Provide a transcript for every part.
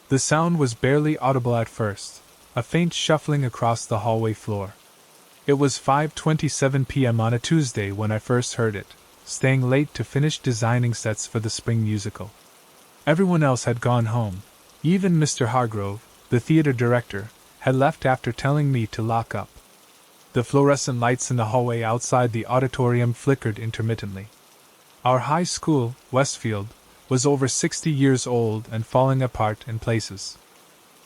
The sound was barely audible at first, a faint shuffling across the hallway floor. It was 5:27 p.m. on a Tuesday when I first heard it, staying late to finish designing sets for the spring musical. Everyone else had gone home. Even Mr. Hargrove, the theater director, had left after telling me to lock up. The fluorescent lights in the hallway outside the auditorium flickered intermittently. Our high school, Westfield, was over 60 years old and falling apart in places.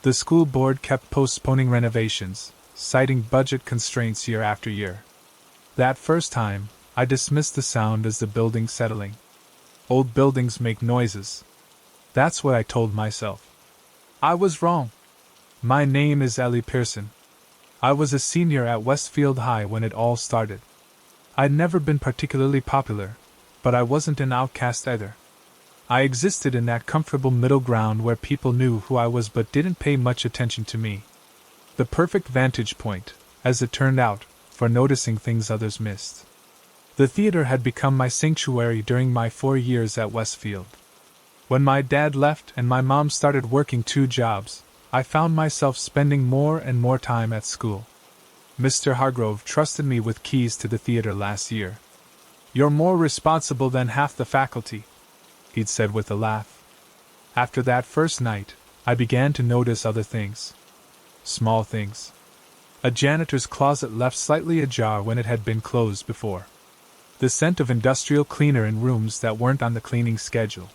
The school board kept postponing renovations, citing budget constraints year after year. That first time, I dismissed the sound as the building settling. Old buildings make noises. That's what I told myself. I was wrong. My name is Ellie Pearson. I was a senior at Westfield High when it all started. I'd never been particularly popular, but I wasn't an outcast either. I existed in that comfortable middle ground where people knew who I was but didn't pay much attention to me. The perfect vantage point, as it turned out, for noticing things others missed. The theater had become my sanctuary during my 4 years at Westfield. When my dad left and my mom started working 2 jobs, I found myself spending more and more time at school. Mr. Hargrove trusted me with keys to the theater last year. "You're more responsible than half the faculty," he'd said with a laugh. After that first night, I began to notice other things. Small things. A janitor's closet left slightly ajar when it had been closed before. The scent of industrial cleaner in rooms that weren't on the cleaning schedule.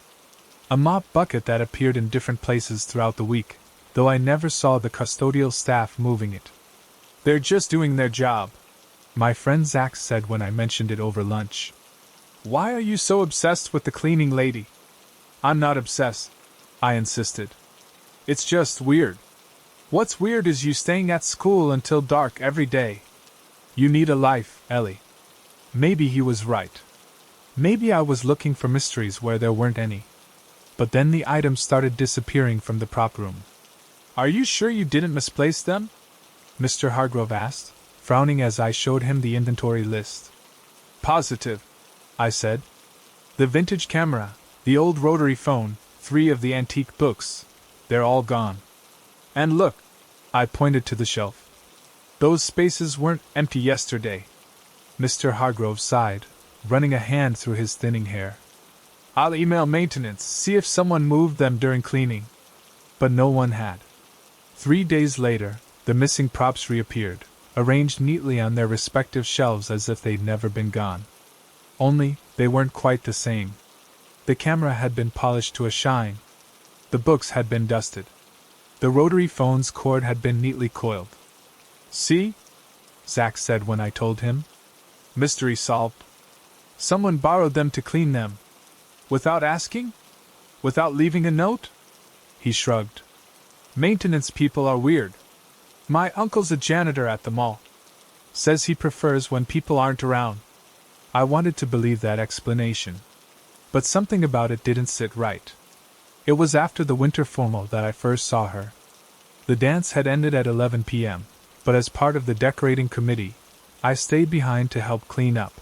A mop bucket that appeared in different places throughout the week, though I never saw the custodial staff moving it. "They're just doing their job," my friend Zach said when I mentioned it over lunch. "Why are you so obsessed with the cleaning lady?" "I'm not obsessed," I insisted. "It's just weird. What's weird is you staying at school until dark every day. You need a life, Ellie." Maybe he was right. Maybe I was looking for mysteries where there weren't any. But then the items started disappearing from the prop room. "Are you sure you didn't misplace them?" Mr. Hargrove asked, frowning as I showed him the inventory list. "Positive," I said. "The vintage camera, the old rotary phone, 3 of the antique books, they're all gone. And look," I pointed to the shelf. "Those spaces weren't empty yesterday." Mr. Hargrove sighed, running a hand through his thinning hair. "I'll email maintenance, see if someone moved them during cleaning." But no one had. 3 days later, the missing props reappeared, arranged neatly on their respective shelves as if they'd never been gone. Only, they weren't quite the same. The camera had been polished to a shine. The books had been dusted. The rotary phone's cord had been neatly coiled. "See?" Zach said when I told him. "Mystery solved. Someone borrowed them to clean them. Without asking? Without leaving a note?" He shrugged. "Maintenance people are weird. My uncle's a janitor at the mall. Says he prefers when people aren't around." I wanted to believe that explanation. But something about it didn't sit right. It was after the winter formal that I first saw her. The dance had ended at 11 p.m., but as part of the decorating committee, I stayed behind to help clean up.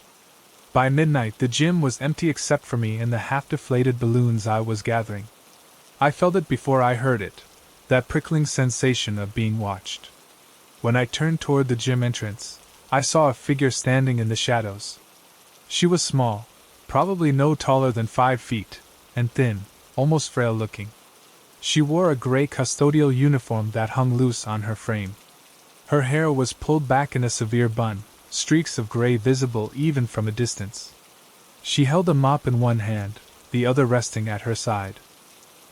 By midnight the gym was empty except for me and the half-deflated balloons I was gathering. I felt it before I heard it, that prickling sensation of being watched. When I turned toward the gym entrance, I saw a figure standing in the shadows. She was small, probably no taller than 5 feet, and thin, almost frail-looking. She wore a gray custodial uniform that hung loose on her frame. Her hair was pulled back in a severe bun, streaks of gray visible even from a distance. She held a mop in one hand, the other resting at her side.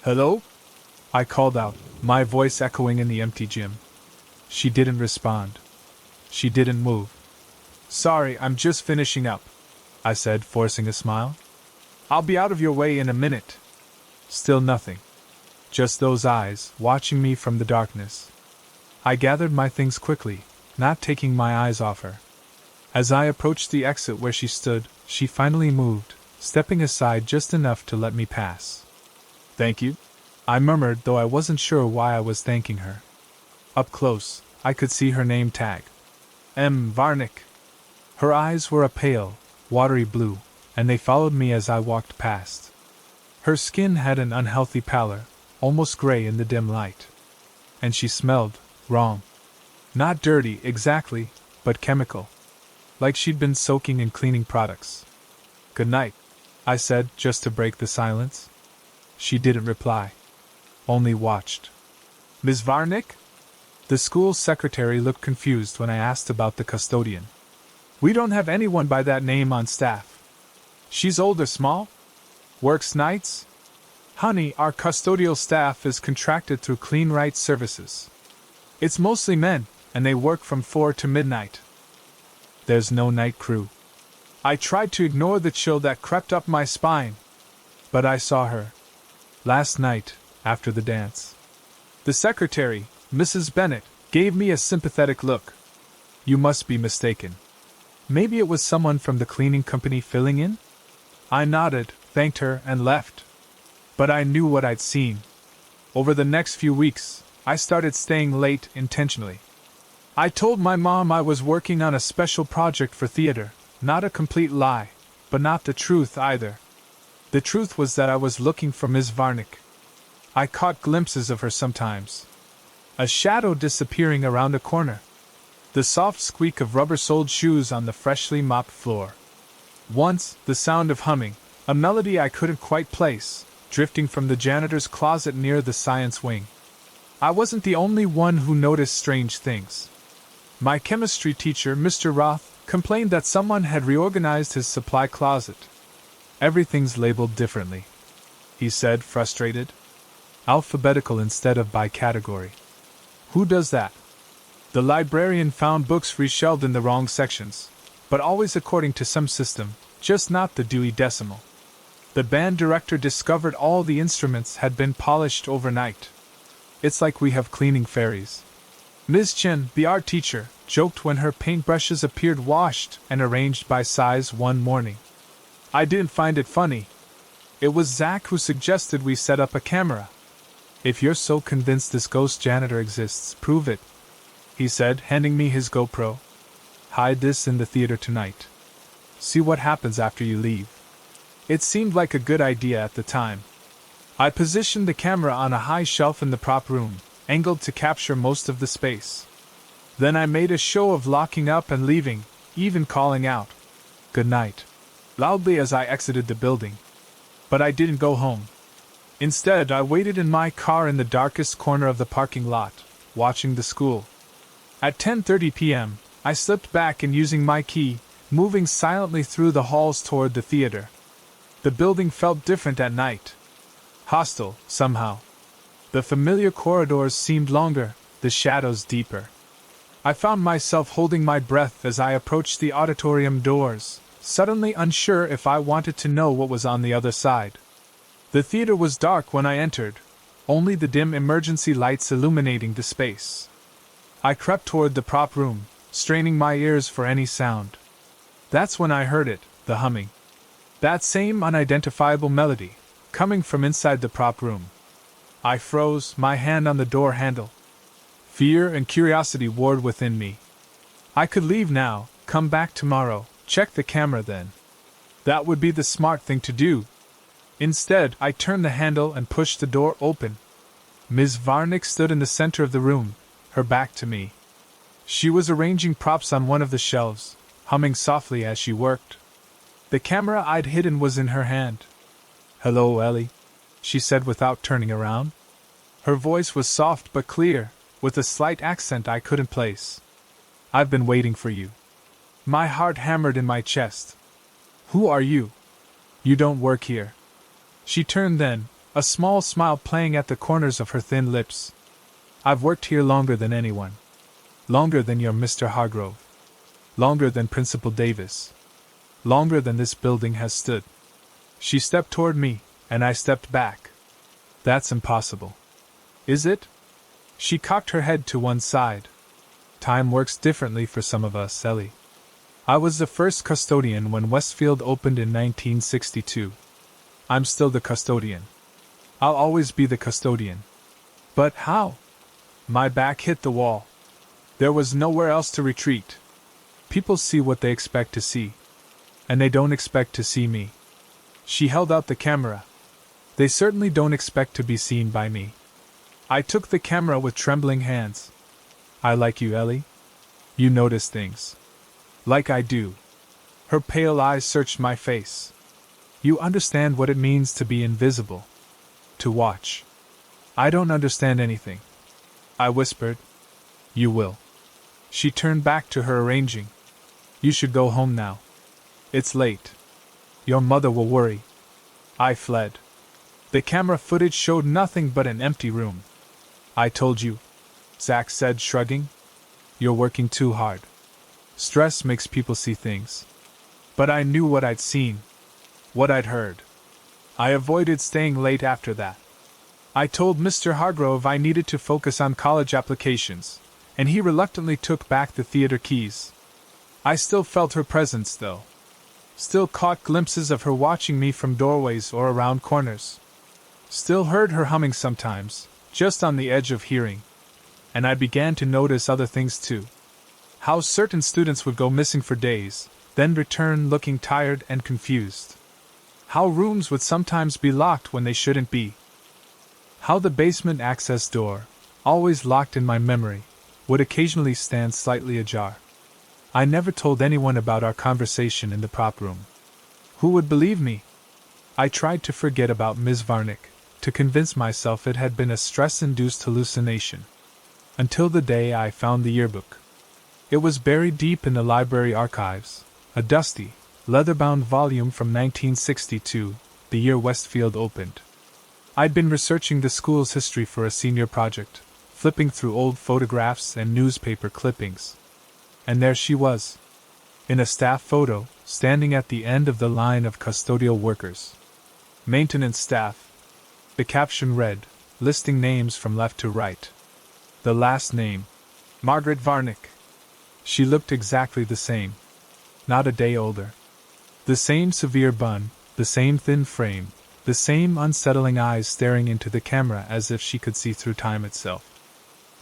"Hello?" I called out, my voice echoing in the empty gym. She didn't respond. She didn't move. "Sorry, I'm just finishing up," I said, forcing a smile. "I'll be out of your way in a minute." Still nothing. Just those eyes, watching me from the darkness. I gathered my things quickly, not taking my eyes off her. As I approached the exit where she stood, she finally moved, stepping aside just enough to let me pass. "Thank you," I murmured, though I wasn't sure why I was thanking her. Up close, I could see her name tag. M. Varnick. Her eyes were a pale, watery blue, and they followed me as I walked past. Her skin had an unhealthy pallor, almost gray in the dim light. And she smelled wrong. Not dirty, exactly, but chemical. Like she'd been soaking in cleaning products. "Good night," I said, just to break the silence. She didn't reply. Only watched. "Ms. Varnick?" The school secretary looked confused when I asked about the custodian. "We don't have anyone by that name on staff." "She's old or small? Works nights?" "Honey, our custodial staff is contracted through Clean Rights Services. It's mostly men, and they work from 4 to midnight. There's no night crew." I tried to ignore the chill that crept up my spine. But I saw her. Last night, after the dance. The secretary, Mrs. Bennett, gave me a sympathetic look. "You must be mistaken. Maybe it was someone from the cleaning company filling in?" I nodded, thanked her, and left. But I knew what I'd seen. Over the next few weeks, I started staying late intentionally. I told my mom I was working on a special project for theater, not a complete lie, but not the truth either. The truth was that I was looking for Miss Varnick. I caught glimpses of her sometimes. A shadow disappearing around a corner. The soft squeak of rubber-soled shoes on the freshly mopped floor. Once, the sound of humming, a melody I couldn't quite place, drifting from the janitor's closet near the science wing. I wasn't the only one who noticed strange things. My chemistry teacher, Mr. Roth, complained that someone had reorganized his supply closet. "Everything's labeled differently," he said, frustrated. "Alphabetical instead of by category. Who does that?" The librarian found books reshelved in the wrong sections, but always according to some system, just not the Dewey Decimal. The band director discovered all the instruments had been polished overnight. It's like we have cleaning fairies. Ms. Chen, the art teacher, joked when her paintbrushes appeared washed and arranged by size one morning. I didn't find it funny. It was Zach who suggested we set up a camera. "If you're so convinced this ghost janitor exists, prove it," he said, handing me his GoPro. "Hide this in the theater tonight. See what happens after you leave." It seemed like a good idea at the time. I positioned the camera on a high shelf in the prop room, angled to capture most of the space. Then I made a show of locking up and leaving, even calling out, "Good night," loudly as I exited the building. But I didn't go home. Instead, I waited in my car in the darkest corner of the parking lot, watching the school. At 10:30 p.m., I slipped back and using my key, moving silently through the halls toward the theater. The building felt different at night. Hostile, somehow. The familiar corridors seemed longer, the shadows deeper. I found myself holding my breath as I approached the auditorium doors, suddenly unsure if I wanted to know what was on the other side. The theater was dark when I entered, only the dim emergency lights illuminating the space. I crept toward the prop room, straining my ears for any sound. That's when I heard it, the humming. That same unidentifiable melody, coming from inside the prop room. I froze, my hand on the door handle. Fear and curiosity warred within me. I could leave now, come back tomorrow, check the camera then. That would be the smart thing to do. Instead, I turned the handle and pushed the door open. Ms. Varnick stood in the center of the room, her back to me. She was arranging props on one of the shelves, humming softly as she worked. The camera I'd hidden was in her hand. "Hello, Ellie," she said without turning around. Her voice was soft but clear, with a slight accent I couldn't place. "I've been waiting for you." My heart hammered in my chest. "Who are you? You don't work here." She turned then, a small smile playing at the corners of her thin lips. "I've worked here longer than anyone. Longer than your Mr. Hargrove. Longer than Principal Davis. Longer than this building has stood." She stepped toward me, and I stepped back. "That's impossible." "Is it?" She cocked her head to one side. "Time works differently for some of us, Ellie. I was the first custodian when Westfield opened in 1962. I'm still the custodian. I'll always be the custodian." "But how?" My back hit the wall. There was nowhere else to retreat. People see what they expect to see. And they don't expect to see me. She held out the camera. They certainly don't expect to be seen by me. I took the camera with trembling hands. I like you, Ellie. You notice things. Like I do. Her pale eyes searched my face. You understand what it means to be invisible. To watch. I don't understand anything. I whispered. You will. She turned back to her arranging. You should go home now. It's late. Your mother will worry. I fled. The camera footage showed nothing but an empty room. I told you, Zach said, shrugging. You're working too hard. Stress makes people see things. But I knew what I'd seen. What I'd heard. I avoided staying late after that. I told Mr. Hargrove I needed to focus on college applications, and he reluctantly took back the theater keys. I still felt her presence, though. Still caught glimpses of her watching me from doorways or around corners. Still heard her humming sometimes, just on the edge of hearing. And I began to notice other things too. How certain students would go missing for days, then return looking tired and confused. How rooms would sometimes be locked when they shouldn't be. How the basement access door, always locked in my memory, would occasionally stand slightly ajar. I never told anyone about our conversation in the prop room. Who would believe me? I tried to forget about Ms. Varnick, to convince myself it had been a stress-induced hallucination. Until the day I found the yearbook. It was buried deep in the library archives, a dusty, leather-bound volume from 1962, the year Westfield opened. I'd been researching the school's history for a senior project, flipping through old photographs and newspaper clippings. And there she was, in a staff photo, standing at the end of the line of custodial workers. Maintenance staff. The caption read, listing names from left to right. The last name, Margaret Varnick. She looked exactly the same. Not a day older. The same severe bun, the same thin frame, the same unsettling eyes staring into the camera as if she could see through time itself.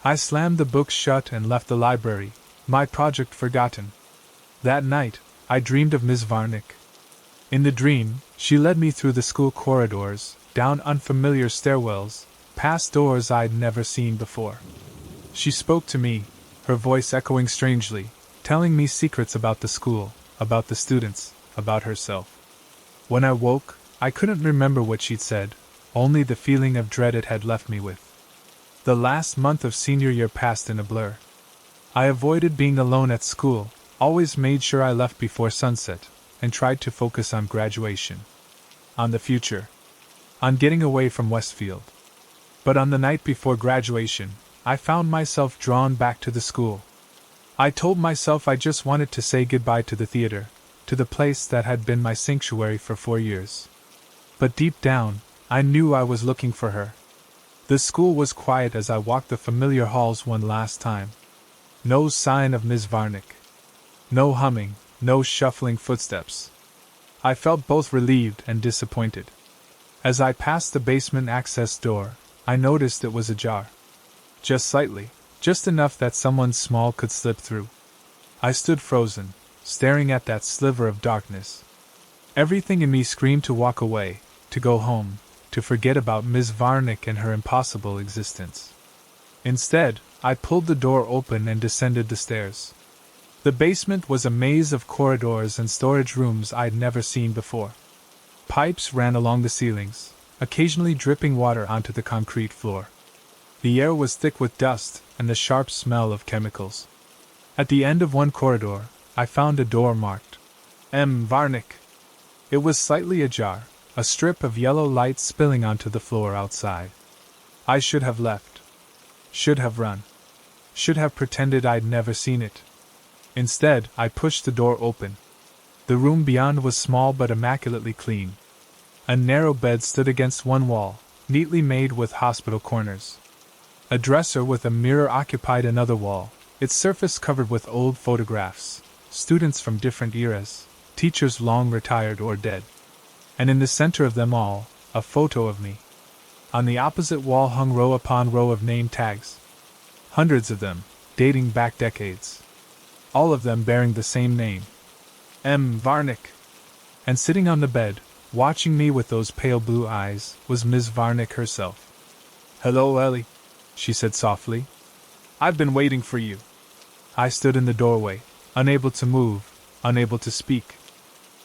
I slammed the book shut and left the library, my project forgotten. That night, I dreamed of Miss Varnick. In the dream, she led me through the school corridors, down unfamiliar stairwells, past doors I'd never seen before. She spoke to me, her voice echoing strangely, telling me secrets about the school, about the students, about herself. When I woke, I couldn't remember what she'd said, only the feeling of dread it had left me with. The last month of senior year passed in a blur. I avoided being alone at school, always made sure I left before sunset, and tried to focus on graduation. On the future. On getting away from Westfield. But on the night before graduation, I found myself drawn back to the school. I told myself I just wanted to say goodbye to the theater, to the place that had been my sanctuary for 4 years. But deep down, I knew I was looking for her. The school was quiet as I walked the familiar halls one last time. No sign of Miss Varnick. No humming, no shuffling footsteps. I felt both relieved and disappointed. As I passed the basement access door, I noticed it was ajar. Just slightly, just enough that someone small could slip through. I stood frozen, staring at that sliver of darkness. Everything in me screamed to walk away, to go home, to forget about Miss Varnick and her impossible existence. Instead, I pulled the door open and descended the stairs. The basement was a maze of corridors and storage rooms I'd never seen before. Pipes ran along the ceilings, occasionally dripping water onto the concrete floor. The air was thick with dust and the sharp smell of chemicals. At the end of one corridor, I found a door marked M. Varnick. It was slightly ajar, a strip of yellow light spilling onto the floor outside. I should have left. Should have run. Should have pretended I'd never seen it. Instead, I pushed the door open. The room beyond was small but immaculately clean. A narrow bed stood against one wall, neatly made with hospital corners. A dresser with a mirror occupied another wall, its surface covered with old photographs, students from different eras, teachers long retired or dead. And in the center of them all, a photo of me. On the opposite wall hung row upon row of name tags. Hundreds of them, dating back decades. All of them bearing the same name. M. Varnick. And sitting on the bed, Watching me with those pale blue eyes was Ms. Varnick herself. "Hello, Ellie," she said softly. "I've been waiting for you." I stood in the doorway, unable to move, unable to speak.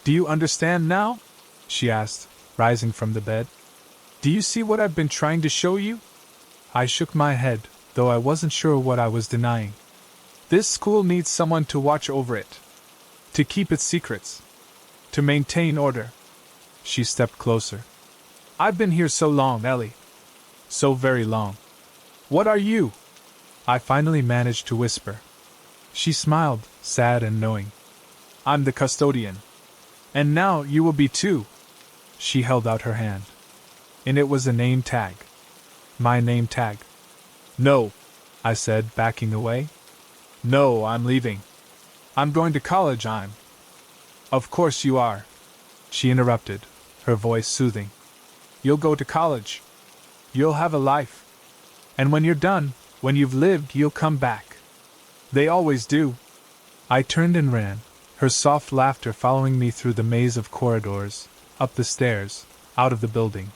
"Do you understand now?" she asked, rising from the bed. "Do you see what I've been trying to show you?" I shook my head, though I wasn't sure what I was denying. "This school needs someone to watch over it. To keep its secrets. To maintain order." She stepped closer. "I've been here so long, Ellie. So very long." "What are you?" I finally managed to whisper. She smiled, sad and knowing. "I'm the custodian. And now you will be too." She held out her hand. And it was a name tag. My name tag. "No," I said, backing away. "No, I'm leaving. I'm going to college, Of course you are," she interrupted, her voice soothing. "You'll go to college. You'll have a life. And when you're done, when you've lived, you'll come back. They always do." I turned and ran, her soft laughter following me through the maze of corridors, up the stairs, out of the building.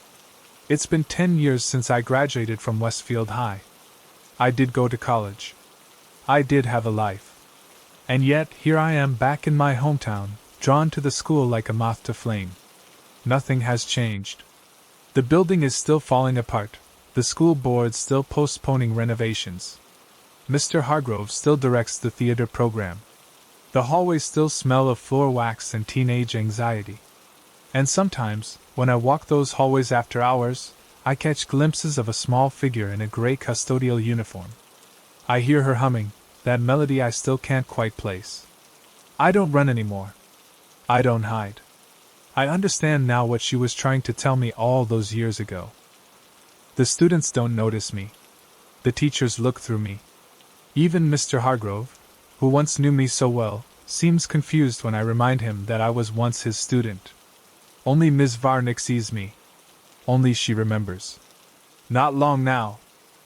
It's been 10 years since I graduated from Westfield High. I did go to college. I did have a life. And yet, here I am back in my hometown, drawn to the school like a moth to flame. Nothing has changed. The building is still falling apart, the school board still postponing renovations. Mr. Hargrove still directs the theater program. The hallways still smell of floor wax and teenage anxiety. And sometimes, when I walk those hallways after hours, I catch glimpses of a small figure in a gray custodial uniform. I hear her humming, that melody I still can't quite place. I don't run anymore. I don't hide. I understand now what she was trying to tell me all those years ago. The students don't notice me. The teachers look through me. Even Mr. Hargrove, who once knew me so well, seems confused when I remind him that I was once his student. Only Ms. Varnick sees me. Only she remembers. "Not long now,"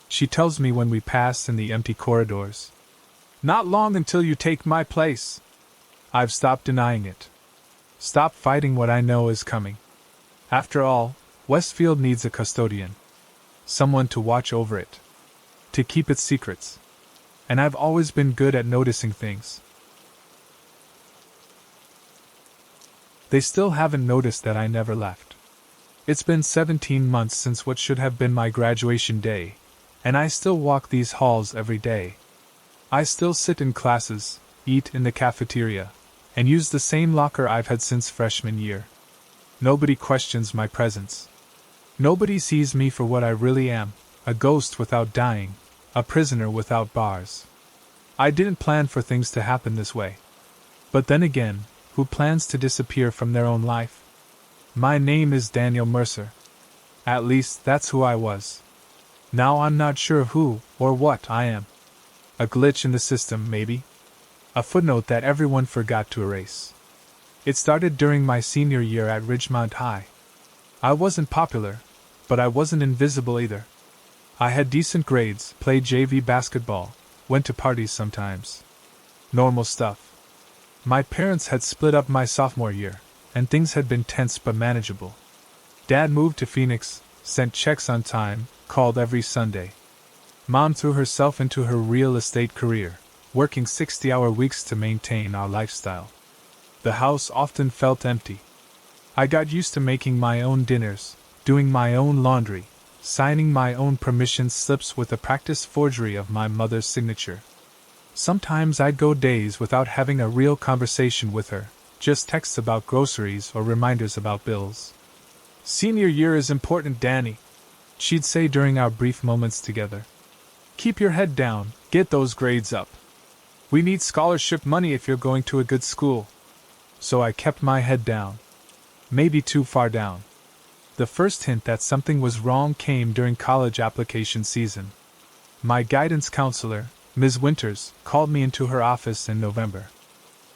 she tells me when we pass in the empty corridors. "Not long until you take my place." I've stopped denying it. Stop fighting what I know is coming. After all, Westfield needs a custodian. Someone to watch over it. To keep its secrets. And I've always been good at noticing things. They still haven't noticed that I never left. It's been 17 months since what should have been my graduation day, and I still walk these halls every day. I still sit in classes, eat in the cafeteria, and use the same locker I've had since freshman year. Nobody questions my presence. Nobody sees me for what I really am, a ghost without dying, a prisoner without bars. I didn't plan for things to happen this way. But then again, who plans to disappear from their own life? My name is Daniel Mercer. At least, that's who I was. Now I'm not sure who, or what I am. A glitch in the system, maybe? A footnote that everyone forgot to erase. It started during my senior year at Ridgemont High. I wasn't popular, but I wasn't invisible either. I had decent grades, played JV basketball, went to parties sometimes. Normal stuff. My parents had split up my sophomore year, and things had been tense but manageable. Dad moved to Phoenix, sent checks on time, called every Sunday. Mom threw herself into her real estate career, working 60-hour weeks to maintain our lifestyle. The house often felt empty. I got used to making my own dinners, doing my own laundry, signing my own permission slips with a practiced forgery of my mother's signature. Sometimes I'd go days without having a real conversation with her, just texts about groceries or reminders about bills. "Senior year is important, Danny," she'd say during our brief moments together. "Keep your head down, get those grades up. We need scholarship money if you're going to a good school." So I kept my head down. Maybe too far down. The first hint that something was wrong came during college application season. My guidance counselor, Ms. Winters, called me into her office in November.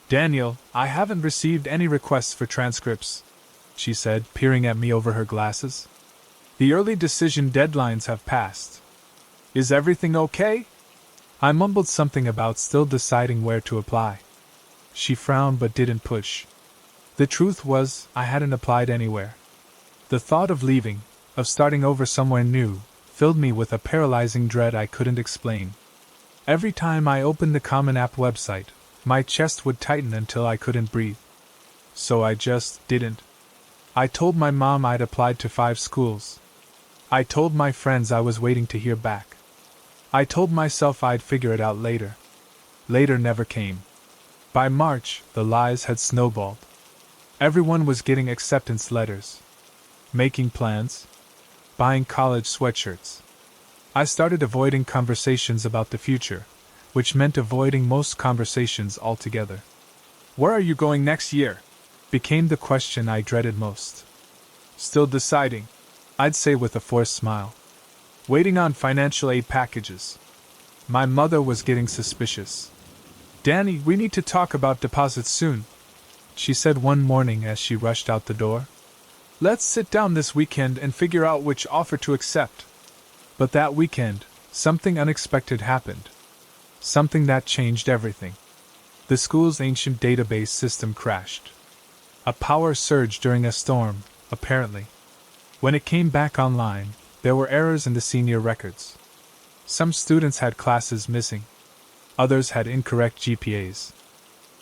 "Daniel, I haven't received any requests for transcripts," she said, peering at me over her glasses. "The early decision deadlines have passed. Is everything okay?" I mumbled something about still deciding where to apply. She frowned but didn't push. The truth was, I hadn't applied anywhere. The thought of leaving, of starting over somewhere new, filled me with a paralyzing dread I couldn't explain. Every time I opened the Common App website, my chest would tighten until I couldn't breathe. So I just didn't. I told my mom I'd applied to 5 schools. I told my friends I was waiting to hear back. I told myself I'd figure it out later. Later never came. By March, the lies had snowballed. Everyone was getting acceptance letters, making plans, buying college sweatshirts. I started avoiding conversations about the future, which meant avoiding most conversations altogether. "Where are you going next year?" became the question I dreaded most. "Still deciding," I'd say with a forced smile. "Waiting on financial aid packages." My mother was getting suspicious. "Danny, we need to talk about deposits soon," she said one morning as she rushed out the door. "Let's sit down this weekend and figure out which offer to accept." But that weekend, something unexpected happened. Something that changed everything. The school's ancient database system crashed. A power surge during a storm, apparently. When it came back online, there were errors in the senior records. Some students had classes missing. Others had incorrect GPAs.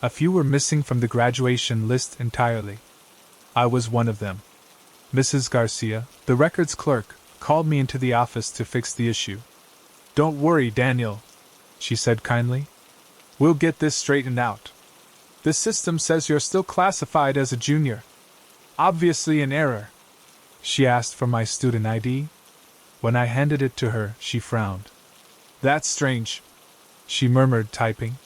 A few were missing from the graduation list entirely. I was one of them. Mrs. Garcia, the records clerk, called me into the office to fix the issue. "Don't worry, Daniel," she said kindly. "We'll get this straightened out. The system says you're still classified as a junior. Obviously an error." She asked for my student ID. When I handed it to her, she frowned. "That's strange," she murmured, typing.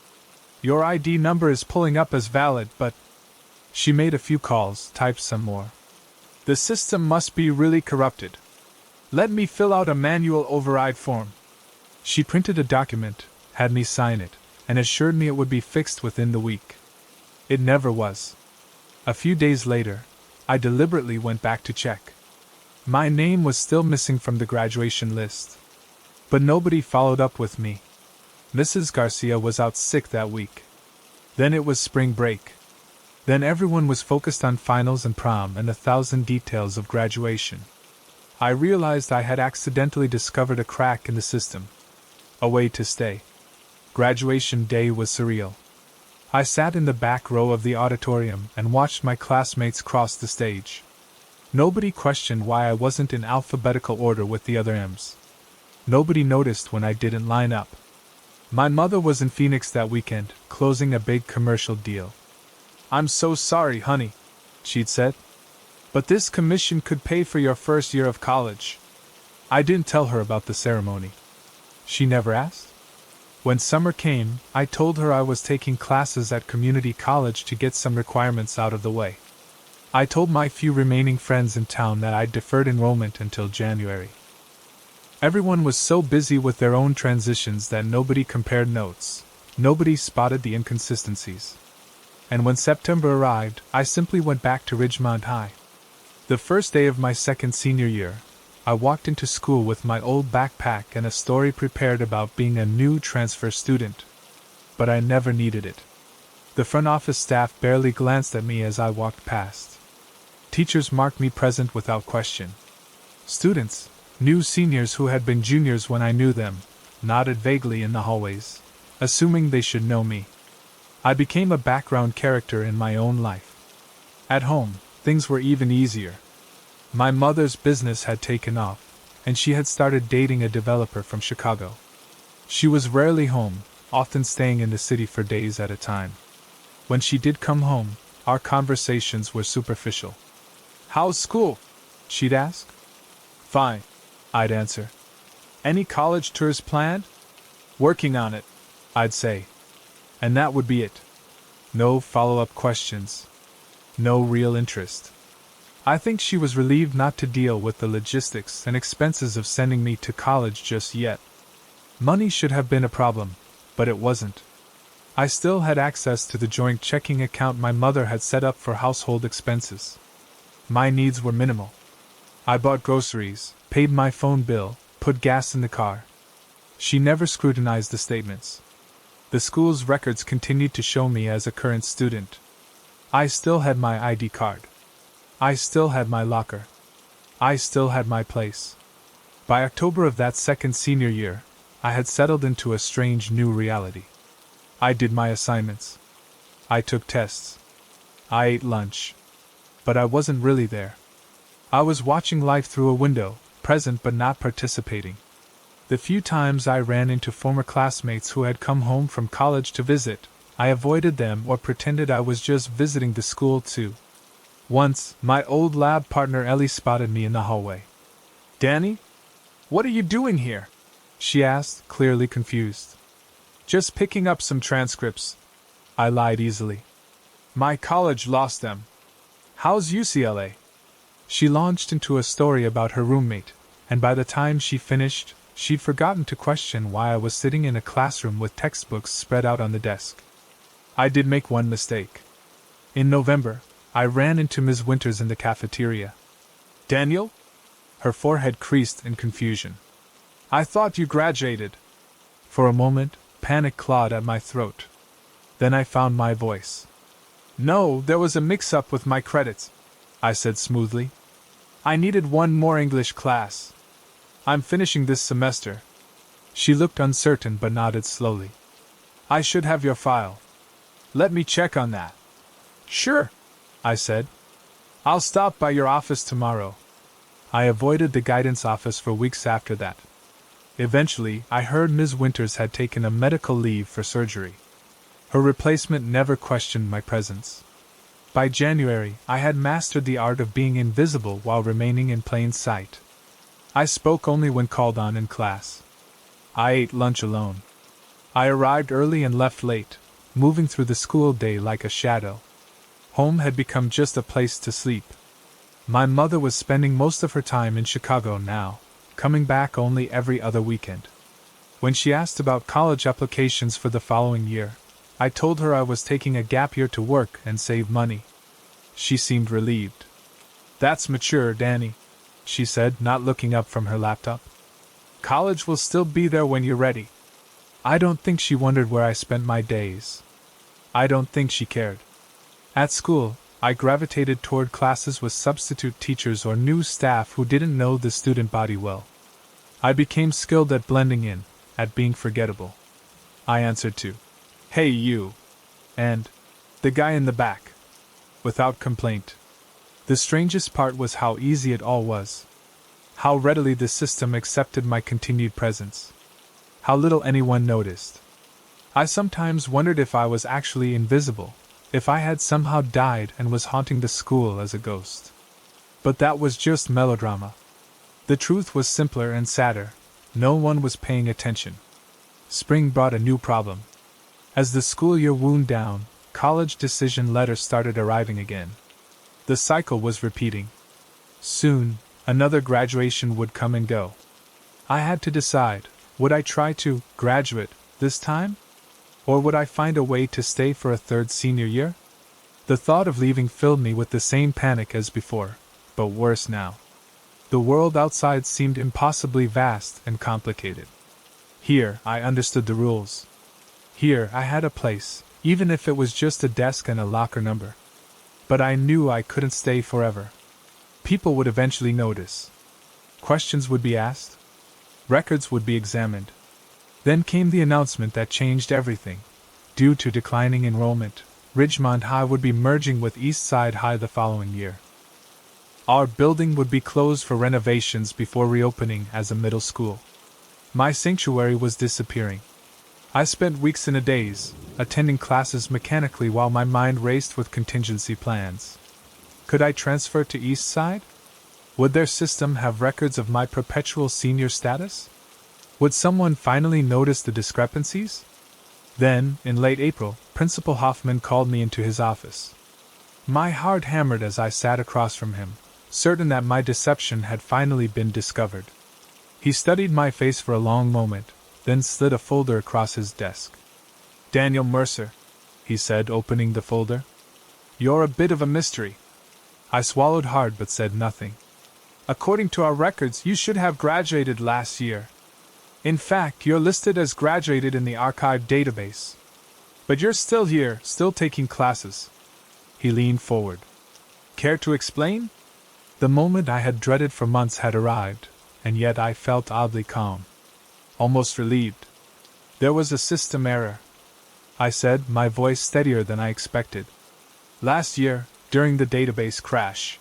"Your ID number is pulling up as valid, but—" She made a few calls, typed some more. "The system must be really corrupted. Let me fill out a manual override form." She printed a document, had me sign it, and assured me it would be fixed within the week. It never was. A few days later, I deliberately went back to check. My name was still missing from the graduation list. But nobody followed up with me. Mrs. Garcia was out sick that week. Then it was spring break. Then everyone was focused on finals and prom and 1,000 details of graduation. I realized I had accidentally discovered a crack in the system. A way to stay. Graduation day was surreal. I sat in the back row of the auditorium and watched my classmates cross the stage. Nobody questioned why I wasn't in alphabetical order with the other M's. Nobody noticed when I didn't line up. My mother was in Phoenix that weekend, closing a big commercial deal. "I'm so sorry, honey," she'd said. "But this commission could pay for your first year of college." I didn't tell her about the ceremony. She never asked. When summer came, I told her I was taking classes at community college to get some requirements out of the way. I told my few remaining friends in town that I'd deferred enrollment until January. Everyone was so busy with their own transitions that nobody compared notes. Nobody spotted the inconsistencies. And when September arrived, I simply went back to Ridgemont High. The first day of my second senior year, I walked into school with my old backpack and a story prepared about being a new transfer student. But I never needed it. The front office staff barely glanced at me as I walked past. Teachers marked me present without question. Students, new seniors who had been juniors when I knew them, nodded vaguely in the hallways, assuming they should know me. I became a background character in my own life. At home, things were even easier. My mother's business had taken off, and she had started dating a developer from Chicago. She was rarely home, often staying in the city for days at a time. When she did come home, our conversations were superficial. "How's school?" she'd ask. "Fine," I'd answer. "Any college tours planned?" "Working on it," I'd say. And that would be it. No follow-up questions. No real interest. I think she was relieved not to deal with the logistics and expenses of sending me to college just yet. Money should have been a problem, but it wasn't. I still had access to the joint checking account my mother had set up for household expenses. My needs were minimal. I bought groceries, paid my phone bill, put gas in the car. She never scrutinized the statements. The school's records continued to show me as a current student. I still had my ID card. I still had my locker. I still had my place. By October of that second senior year, I had settled into a strange new reality. I did my assignments. I took tests. I ate lunch. But I wasn't really there. I was watching life through a window, present but not participating. The few times I ran into former classmates who had come home from college to visit, I avoided them or pretended I was just visiting the school too. Once, my old lab partner Ellie spotted me in the hallway. "Danny? What are you doing here?" she asked, clearly confused. "Just picking up some transcripts," I lied easily. "My college lost them. How's UCLA?" She launched into a story about her roommate, and by the time she finished, she'd forgotten to question why I was sitting in a classroom with textbooks spread out on the desk. I did make one mistake. In November, I ran into Ms. Winters in the cafeteria. "Daniel?" Her forehead creased in confusion. "I thought you graduated." For a moment, panic clawed at my throat. Then I found my voice. "No, there was a mix-up with my credits," I said smoothly. "I needed one more English class. I'm finishing this semester." She looked uncertain but nodded slowly. "I should have your file. Let me check on that." "Sure," I said. "I'll stop by your office tomorrow." I avoided the guidance office for weeks after that. Eventually, I heard Ms. Winters had taken a medical leave for surgery. Her replacement never questioned my presence. By January, I had mastered the art of being invisible while remaining in plain sight. I spoke only when called on in class. I ate lunch alone. I arrived early and left late, moving through the school day like a shadow. Home had become just a place to sleep. My mother was spending most of her time in Chicago now, coming back only every other weekend. When she asked about college applications for the following year, I told her I was taking a gap year to work and save money. She seemed relieved. "That's mature, Danny," she said, not looking up from her laptop. "College will still be there when you're ready." I don't think she wondered where I spent my days. I don't think she cared. At school, I gravitated toward classes with substitute teachers or new staff who didn't know the student body well. I became skilled at blending in, at being forgettable. I answered to, "Hey you," and "the guy in the back," without complaint. The strangest part was how easy it all was. How readily the system accepted my continued presence. How little anyone noticed. I sometimes wondered if I was actually invisible, if I had somehow died and was haunting the school as a ghost. But that was just melodrama. The truth was simpler and sadder. No one was paying attention. Spring brought a new problem. As the school year wound down, college decision letters started arriving again. The cycle was repeating. Soon, another graduation would come and go. I had to decide, would I try to graduate this time? Or would I find a way to stay for a third senior year? The thought of leaving filled me with the same panic as before, but worse now. The world outside seemed impossibly vast and complicated. Here, I understood the rules. Here, I had a place, even if it was just a desk and a locker number. But I knew I couldn't stay forever. People would eventually notice. Questions would be asked. Records would be examined. Then came the announcement that changed everything. Due to declining enrollment, Ridgemont High would be merging with East Side High the following year. Our building would be closed for renovations before reopening as a middle school. My sanctuary was disappearing. I spent weeks in a daze, attending classes mechanically while my mind raced with contingency plans. Could I transfer to East Side? Would their system have records of my perpetual senior status? Would someone finally notice the discrepancies? Then, in late April, Principal Hoffman called me into his office. My heart hammered as I sat across from him, certain that my deception had finally been discovered. He studied my face for a long moment, then slid a folder across his desk. "Daniel Mercer," he said, opening the folder. "You're a bit of a mystery." I swallowed hard but said nothing. "According to our records, you should have graduated last year. In fact, you're listed as graduated in the archive database. But you're still here, still taking classes." He leaned forward. "Care to explain?" The moment I had dreaded for months had arrived, and yet I felt oddly calm. Almost relieved. There was a system error, I said, my voice steadier than I expected. Last year, during the database crash.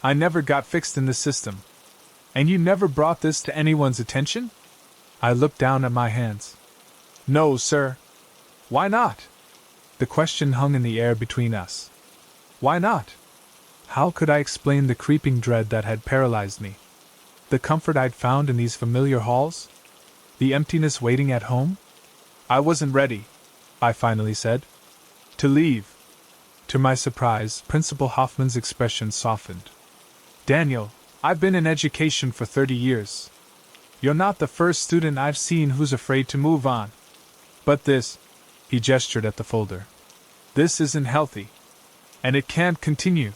I never got fixed in the system. And you never brought this to anyone's attention? I looked down at my hands. No, sir. Why not? The question hung in the air between us. Why not? How could I explain the creeping dread that had paralyzed me? The comfort I'd found in these familiar halls? The emptiness waiting at home? I wasn't ready, I finally said. To leave. To my surprise, Principal Hoffman's expression softened. Daniel, I've been in education for 30 years. You're not the first student I've seen who's afraid to move on. But this, he gestured at the folder. This isn't healthy. And it can't continue.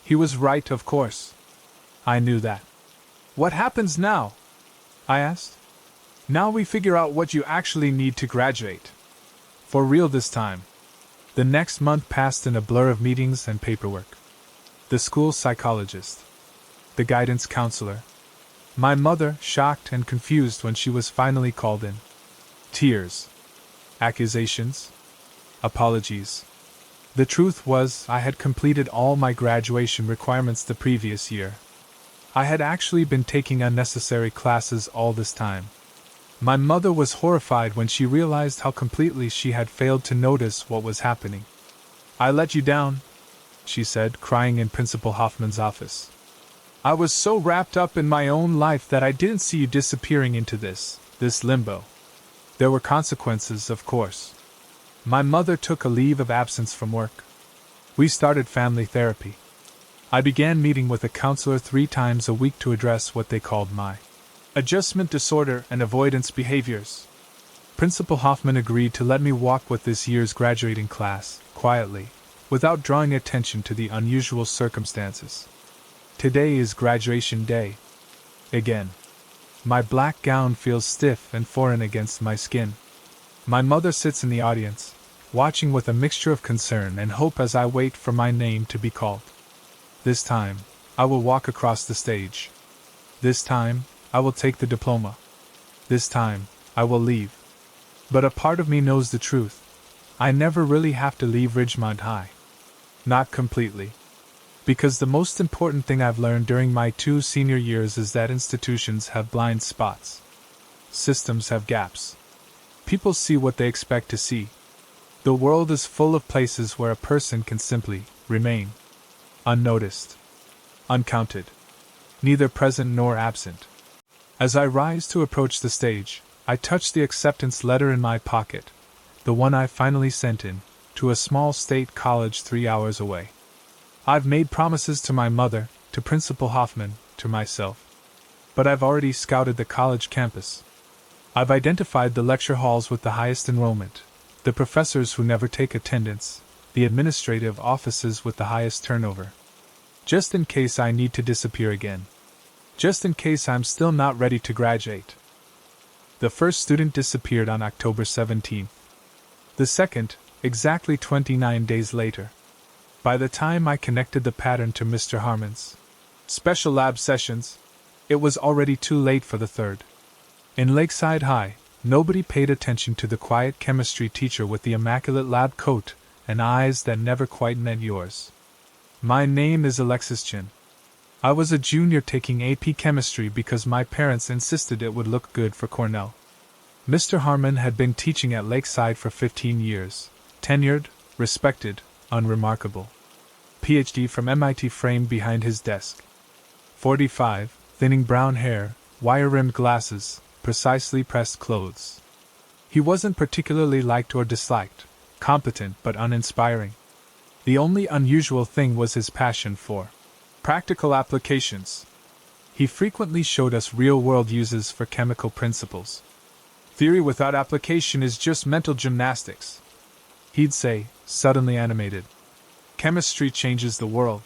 He was right, of course. I knew that. What happens now? I asked. Now we figure out what you actually need to graduate. For real this time. The next month passed in a blur of meetings and paperwork. The school psychologist. The guidance counselor. My mother, shocked and confused when she was finally called in. Tears. Accusations. Apologies. The truth was, I had completed all my graduation requirements the previous year. I had actually been taking unnecessary classes all this time. My mother was horrified when she realized how completely she had failed to notice what was happening. I let you down, she said, crying in Principal Hoffman's office. I was so wrapped up in my own life that I didn't see you disappearing into this limbo. There were consequences, of course. My mother took a leave of absence from work. We started family therapy. I began meeting with a counselor 3 times a week to address what they called my adjustment disorder and avoidance behaviors. Principal Hoffman agreed to let me walk with this year's graduating class, quietly, without drawing attention to the unusual circumstances. Today is graduation day. Again. My black gown feels stiff and foreign against my skin. My mother sits in the audience, watching with a mixture of concern and hope as I wait for my name to be called. This time, I will walk across the stage. This time, I will take the diploma. This time, I will leave. But a part of me knows the truth. I never really have to leave Ridgemont High. Not completely. Because the most important thing I've learned during my 2 senior years is that institutions have blind spots. Systems have gaps. People see what they expect to see. The world is full of places where a person can simply remain unnoticed, uncounted, neither present nor absent. As I rise to approach the stage, I touch the acceptance letter in my pocket, the one I finally sent in, to a small state college 3 hours away. I've made promises to my mother, to Principal Hoffman, to myself. But I've already scouted the college campus. I've identified the lecture halls with the highest enrollment, the professors who never take attendance, the administrative offices with the highest turnover. Just in case I need to disappear again. Just in case I'm still not ready to graduate. The first student disappeared on October 17th. The second, exactly 29 days later. By the time I connected the pattern to Mr. Harmon's special lab sessions, it was already too late for the third. In Lakeside High, nobody paid attention to the quiet chemistry teacher with the immaculate lab coat and eyes that never quite met yours. My name is Alexis Chin. I was a junior taking AP chemistry because my parents insisted it would look good for Cornell. Mr. Harmon had been teaching at Lakeside for 15 years, tenured, respected, unremarkable. PhD from MIT framed behind his desk. 45, thinning brown hair, wire-rimmed glasses, precisely pressed clothes. He wasn't particularly liked or disliked, competent but uninspiring. The only unusual thing was his passion for practical applications. He frequently showed us real-world uses for chemical principles. Theory without application is just mental gymnastics, he'd say, suddenly animated. Chemistry changes the world.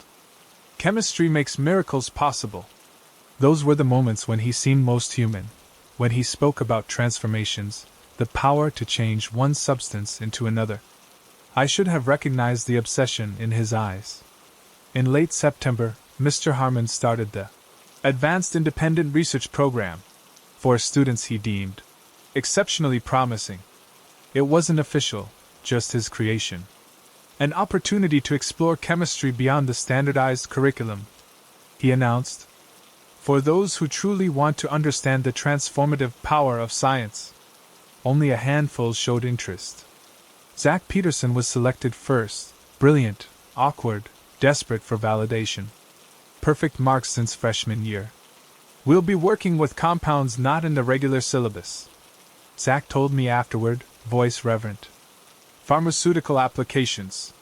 Chemistry makes miracles possible. Those were the moments when he seemed most human, when he spoke about transformations, the power to change one substance into another. I should have recognized the obsession in his eyes. In late September, Mr. Harmon started the Advanced Independent Research Program for students he deemed exceptionally promising. It wasn't official, just his creation. An opportunity to explore chemistry beyond the standardized curriculum, he announced. For those who truly want to understand the transformative power of science. Only a handful showed interest. Zach Peterson was selected first, brilliant, awkward, desperate for validation. Perfect marks since freshman year. We'll be working with compounds not in the regular syllabus, Zach told me afterward, voice reverent. Pharmaceutical applications.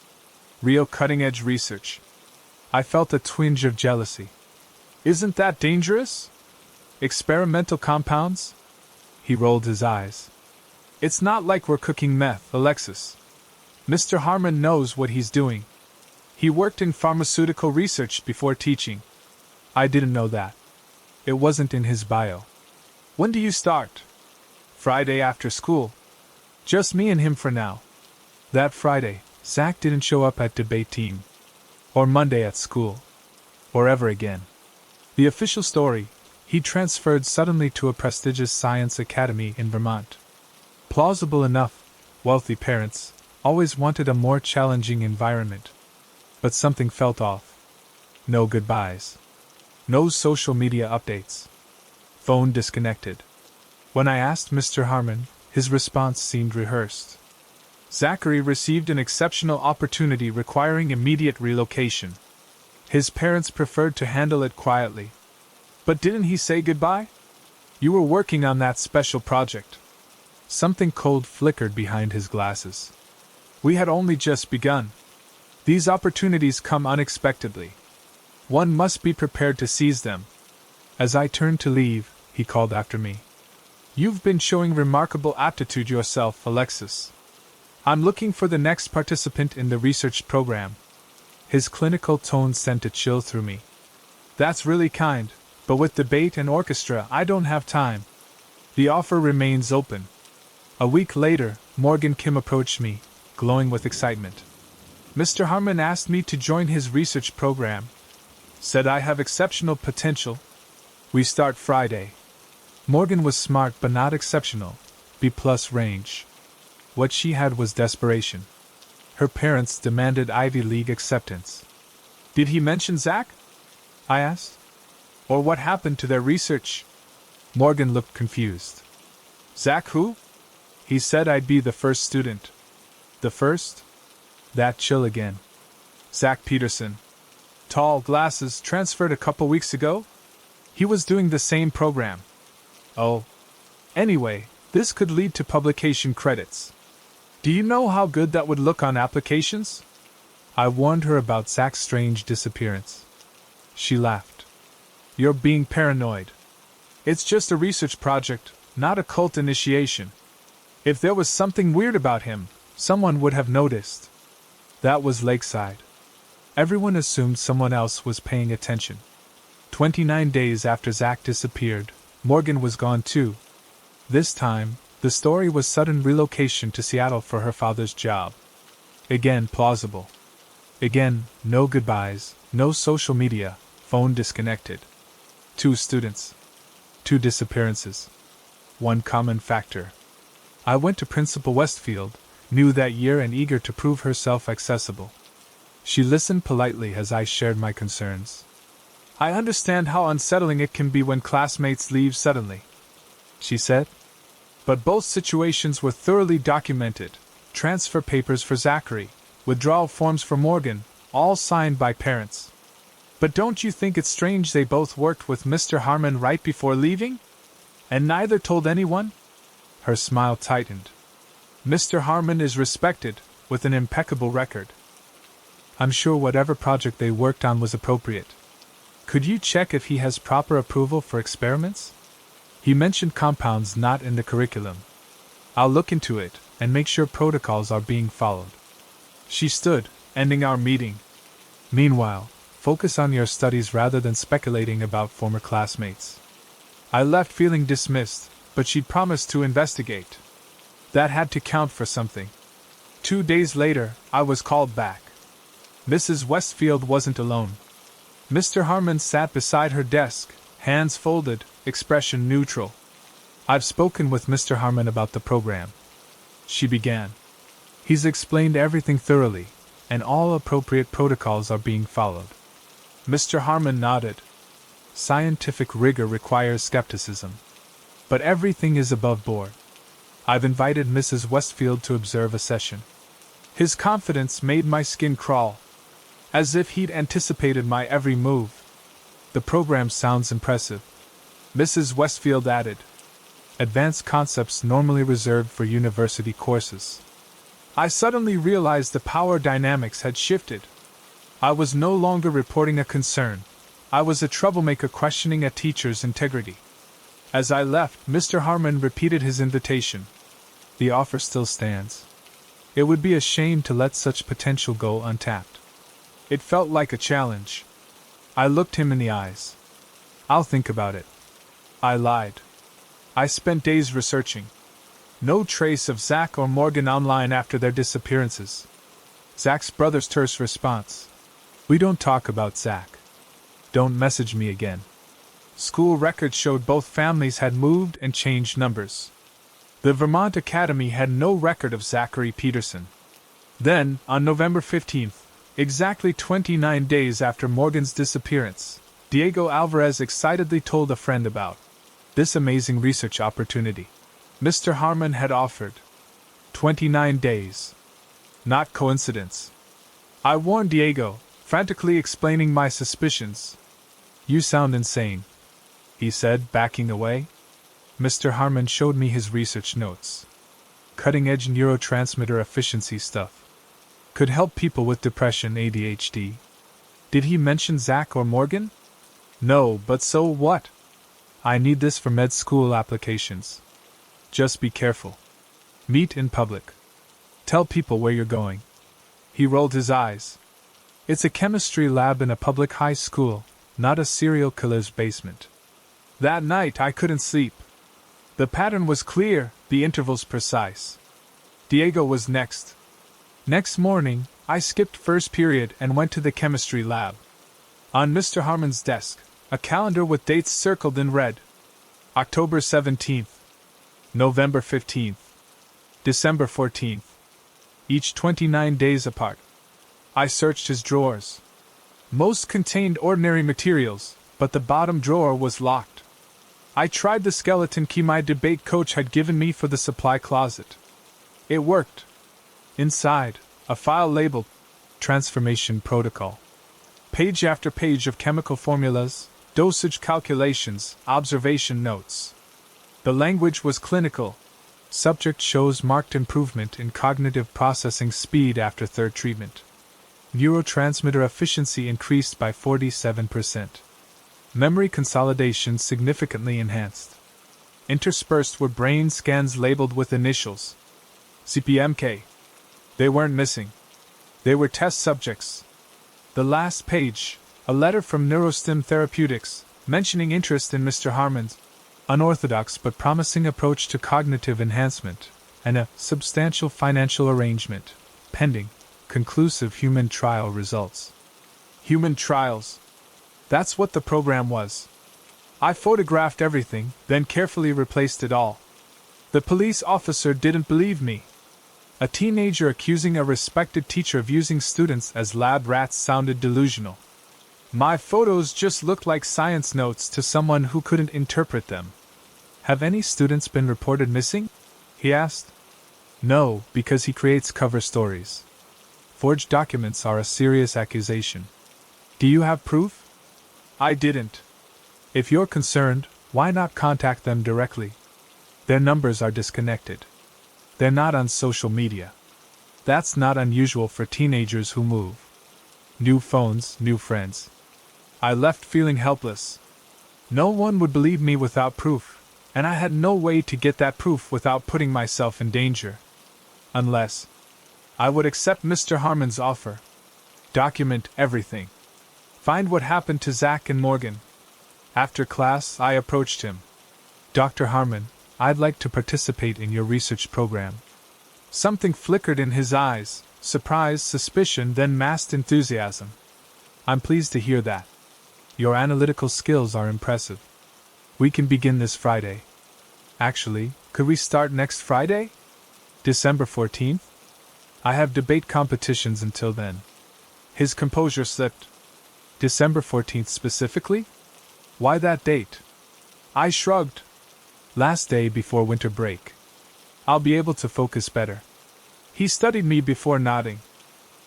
Real cutting-edge research. I felt a twinge of jealousy. Isn't that dangerous? Experimental compounds? He rolled his eyes. It's not like we're cooking meth, Alexis. Mr. Harmon knows what he's doing. He worked in pharmaceutical research before teaching. I didn't know that. It wasn't in his bio. When do you start? Friday after school. Just me and him for now. That Friday, Zach didn't show up at debate team. Or Monday at school. Or ever again. The official story, he transferred suddenly to a prestigious science academy in Vermont. Plausible enough, wealthy parents always wanted a more challenging environment. But something felt off. No goodbyes. No social media updates. Phone disconnected. When I asked Mr. Harmon, his response seemed rehearsed. Zachary received an exceptional opportunity requiring immediate relocation. His parents preferred to handle it quietly. But didn't he say goodbye? You were working on that special project. Something cold flickered behind his glasses. We had only just begun. These opportunities come unexpectedly. One must be prepared to seize them. As I turned to leave, he called after me. You've been showing remarkable aptitude yourself, Alexis. I'm looking for the next participant in the research program. His clinical tone sent a chill through me. That's really kind, but with debate and orchestra I don't have time. The offer remains open. A week later, Morgan Kim approached me, glowing with excitement. Mr. Harmon asked me to join his research program. Said I have exceptional potential. We start Friday. Morgan was smart but not exceptional, B+ range. What she had was desperation. Her parents demanded Ivy League acceptance. Did he mention Zach? I asked. Or what happened to their research? Morgan looked confused. Zach who? He said I'd be the first student. The first? That chill again. Zach Peterson. Tall, glasses, transferred a couple weeks ago? He was doing the same program. Oh. Anyway, this could lead to publication credits. Do you know how good that would look on applications? I warned her about Zach's strange disappearance. She laughed. You're being paranoid. It's just a research project, not a cult initiation. If there was something weird about him, someone would have noticed. That was Lakeside. Everyone assumed someone else was paying attention. 29 days after Zach disappeared, Morgan was gone too. This time, the story was sudden relocation to Seattle for her father's job. Again plausible. Again, no goodbyes, no social media, phone disconnected. 2 students. 2 disappearances. 1 common factor. I went to Principal Westfield, new that year and eager to prove herself accessible. She listened politely as I shared my concerns. I understand how unsettling it can be when classmates leave suddenly, she said. But both situations were thoroughly documented. Transfer papers for Zachary, withdrawal forms for Morgan, all signed by parents. But don't you think it's strange they both worked with Mr. Harmon right before leaving? And neither told anyone? Her smile tightened. Mr. Harmon is respected, with an impeccable record. I'm sure whatever project they worked on was appropriate. Could you check if he has proper approval for experiments? He mentioned compounds not in the curriculum. I'll look into it, and make sure protocols are being followed. She stood, ending our meeting. Meanwhile, focus on your studies rather than speculating about former classmates. I left feeling dismissed, but she'd promised to investigate. That had to count for something. 2 days later, I was called back. Mrs. Westfield wasn't alone. Mr. Harmon sat beside her desk, hands folded, expression neutral. I've spoken with Mr. Harmon about the program, she began. He's explained everything thoroughly, and all appropriate protocols are being followed. Mr. Harmon nodded. Scientific rigor requires skepticism. But everything is above board. I've invited Mrs. Westfield to observe a session. His confidence made my skin crawl, as if he'd anticipated my every move. The program sounds impressive, Mrs. Westfield added. Advanced concepts normally reserved for university courses. I suddenly realized the power dynamics had shifted. I was no longer reporting a concern. I was a troublemaker questioning a teacher's integrity. As I left, Mr. Harmon repeated his invitation. The offer still stands. It would be a shame to let such potential go untapped. It felt like a challenge. I looked him in the eyes. I'll think about it. I lied. I spent days researching. No trace of Zach or Morgan online after their disappearances. Zach's brother's terse response. We don't talk about Zach. Don't message me again. School records showed both families had moved and changed numbers. The Vermont Academy had no record of Zachary Peterson. Then, on November 15th, exactly 29 days after Morgan's disappearance, Diego Alvarez excitedly told a friend about this amazing research opportunity Mr. Harmon had offered. 29 days. Not coincidence. I warned Diego, frantically explaining my suspicions. You sound insane, he said, backing away. Mr. Harmon showed me his research notes. Cutting-edge neurotransmitter efficiency stuff. Could help people with depression, ADHD. Did he mention Zach or Morgan? No, but so what? I need this for med school applications. Just be careful. Meet in public. Tell people where you're going. He rolled his eyes. It's a chemistry lab in a public high school, not a serial killer's basement. That night I couldn't sleep. The pattern was clear, the intervals precise. Diego was next. Next morning, I skipped first period and went to the chemistry lab. On Mr. Harmon's desk, a calendar with dates circled in red. October 17th. November 15th. December 14th. Each 29 days apart. I searched his drawers. Most contained ordinary materials, but the bottom drawer was locked. I tried the skeleton key my debate coach had given me for the supply closet. It worked. Inside, a file labeled Transformation Protocol. Page after page of chemical formulas, dosage calculations, observation notes. The language was clinical. Subject shows marked improvement in cognitive processing speed after third treatment. Neurotransmitter efficiency increased by 47%. Memory consolidation significantly enhanced. Interspersed were brain scans labeled with initials. CPMK. They weren't missing. They were test subjects. The last page, a letter from Neurostim Therapeutics, mentioning interest in Mr. Harmon's unorthodox but promising approach to cognitive enhancement, and a substantial financial arrangement, pending conclusive human trial results. Human trials. That's what the program was. I photographed everything, then carefully replaced it all. The police officer didn't believe me. A teenager accusing a respected teacher of using students as lab rats sounded delusional. My photos just looked like science notes to someone who couldn't interpret them. Have any students been reported missing? He asked. No, because he creates cover stories. Forged documents are a serious accusation. Do you have proof? I didn't. If you're concerned, why not contact them directly? Their numbers are disconnected. They're not on social media. That's not unusual for teenagers who move. New phones, new friends. I left feeling helpless. No one would believe me without proof, and I had no way to get that proof without putting myself in danger. Unless I would accept Mr. Harmon's offer. Document everything. Find what happened to Zach and Morgan. After class, I approached him. Dr. Harmon, I'd like to participate in your research program. Something flickered in his eyes, surprise, suspicion, then masked enthusiasm. I'm pleased to hear that. Your analytical skills are impressive. We can begin this Friday. Actually, could we start next Friday? December 14th? I have debate competitions until then. His composure slipped. December 14th specifically? Why that date? I shrugged. Last day before winter break. I'll be able to focus better. He studied me before nodding.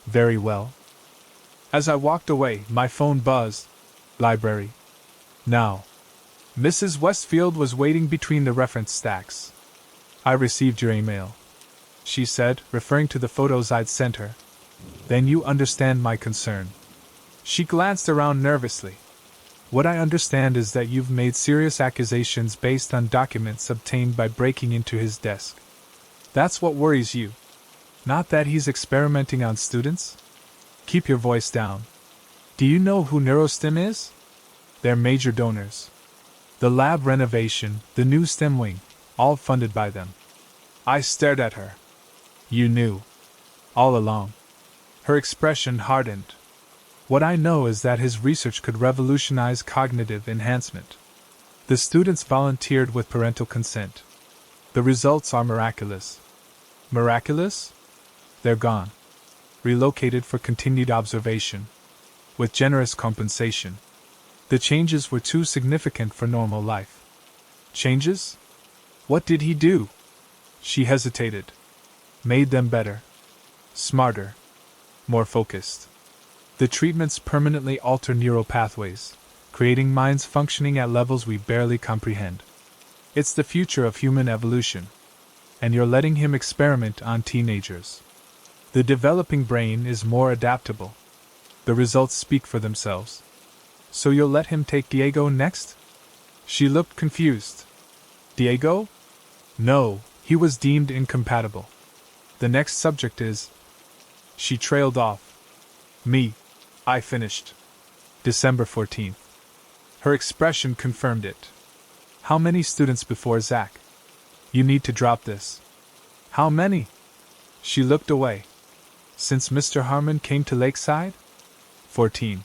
Very well. As I walked away, my phone buzzed. Library. Now. Mrs. Westfield was waiting between the reference stacks. I received your email, she said, referring to the photos I'd sent her. Then you understand my concern. She glanced around nervously. What I understand is that you've made serious accusations based on documents obtained by breaking into his desk. That's what worries you. Not that he's experimenting on students? Keep your voice down. Do you know who NeuroSTEM is? They're major donors. The lab renovation, the new STEM wing, all funded by them. I stared at her. You knew. All along. Her expression hardened. What I know is that his research could revolutionize cognitive enhancement. The students volunteered with parental consent. The results are miraculous. Miraculous? They're gone. Relocated for continued observation. With generous compensation. The changes were too significant for normal life. Changes? What did he do? She hesitated. Made them better. Smarter. More focused. The treatments permanently alter neural pathways, creating minds functioning at levels we barely comprehend. It's the future of human evolution. And you're letting him experiment on teenagers. The developing brain is more adaptable. The results speak for themselves. So you'll let him take Diego next? She looked confused. Diego? No, he was deemed incompatible. The next subject is... She trailed off. Me. I finished. December 14th. Her expression confirmed it. How many students before Zach? You need to drop this. How many? She looked away. Since Mr. Harmon came to Lakeside? 14.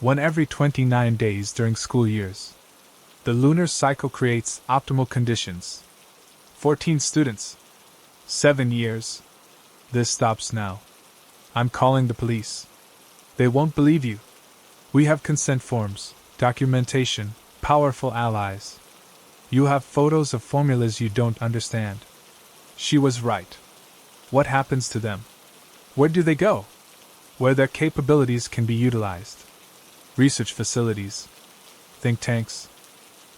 One every 29 days during school years. The lunar cycle creates optimal conditions. 14 students. 7 years. This stops now. I'm calling the police. They won't believe you. We have consent forms, documentation, powerful allies. You have photos of formulas you don't understand. She was right. What happens to them? Where do they go? Where their capabilities can be utilized. Research facilities. Think tanks.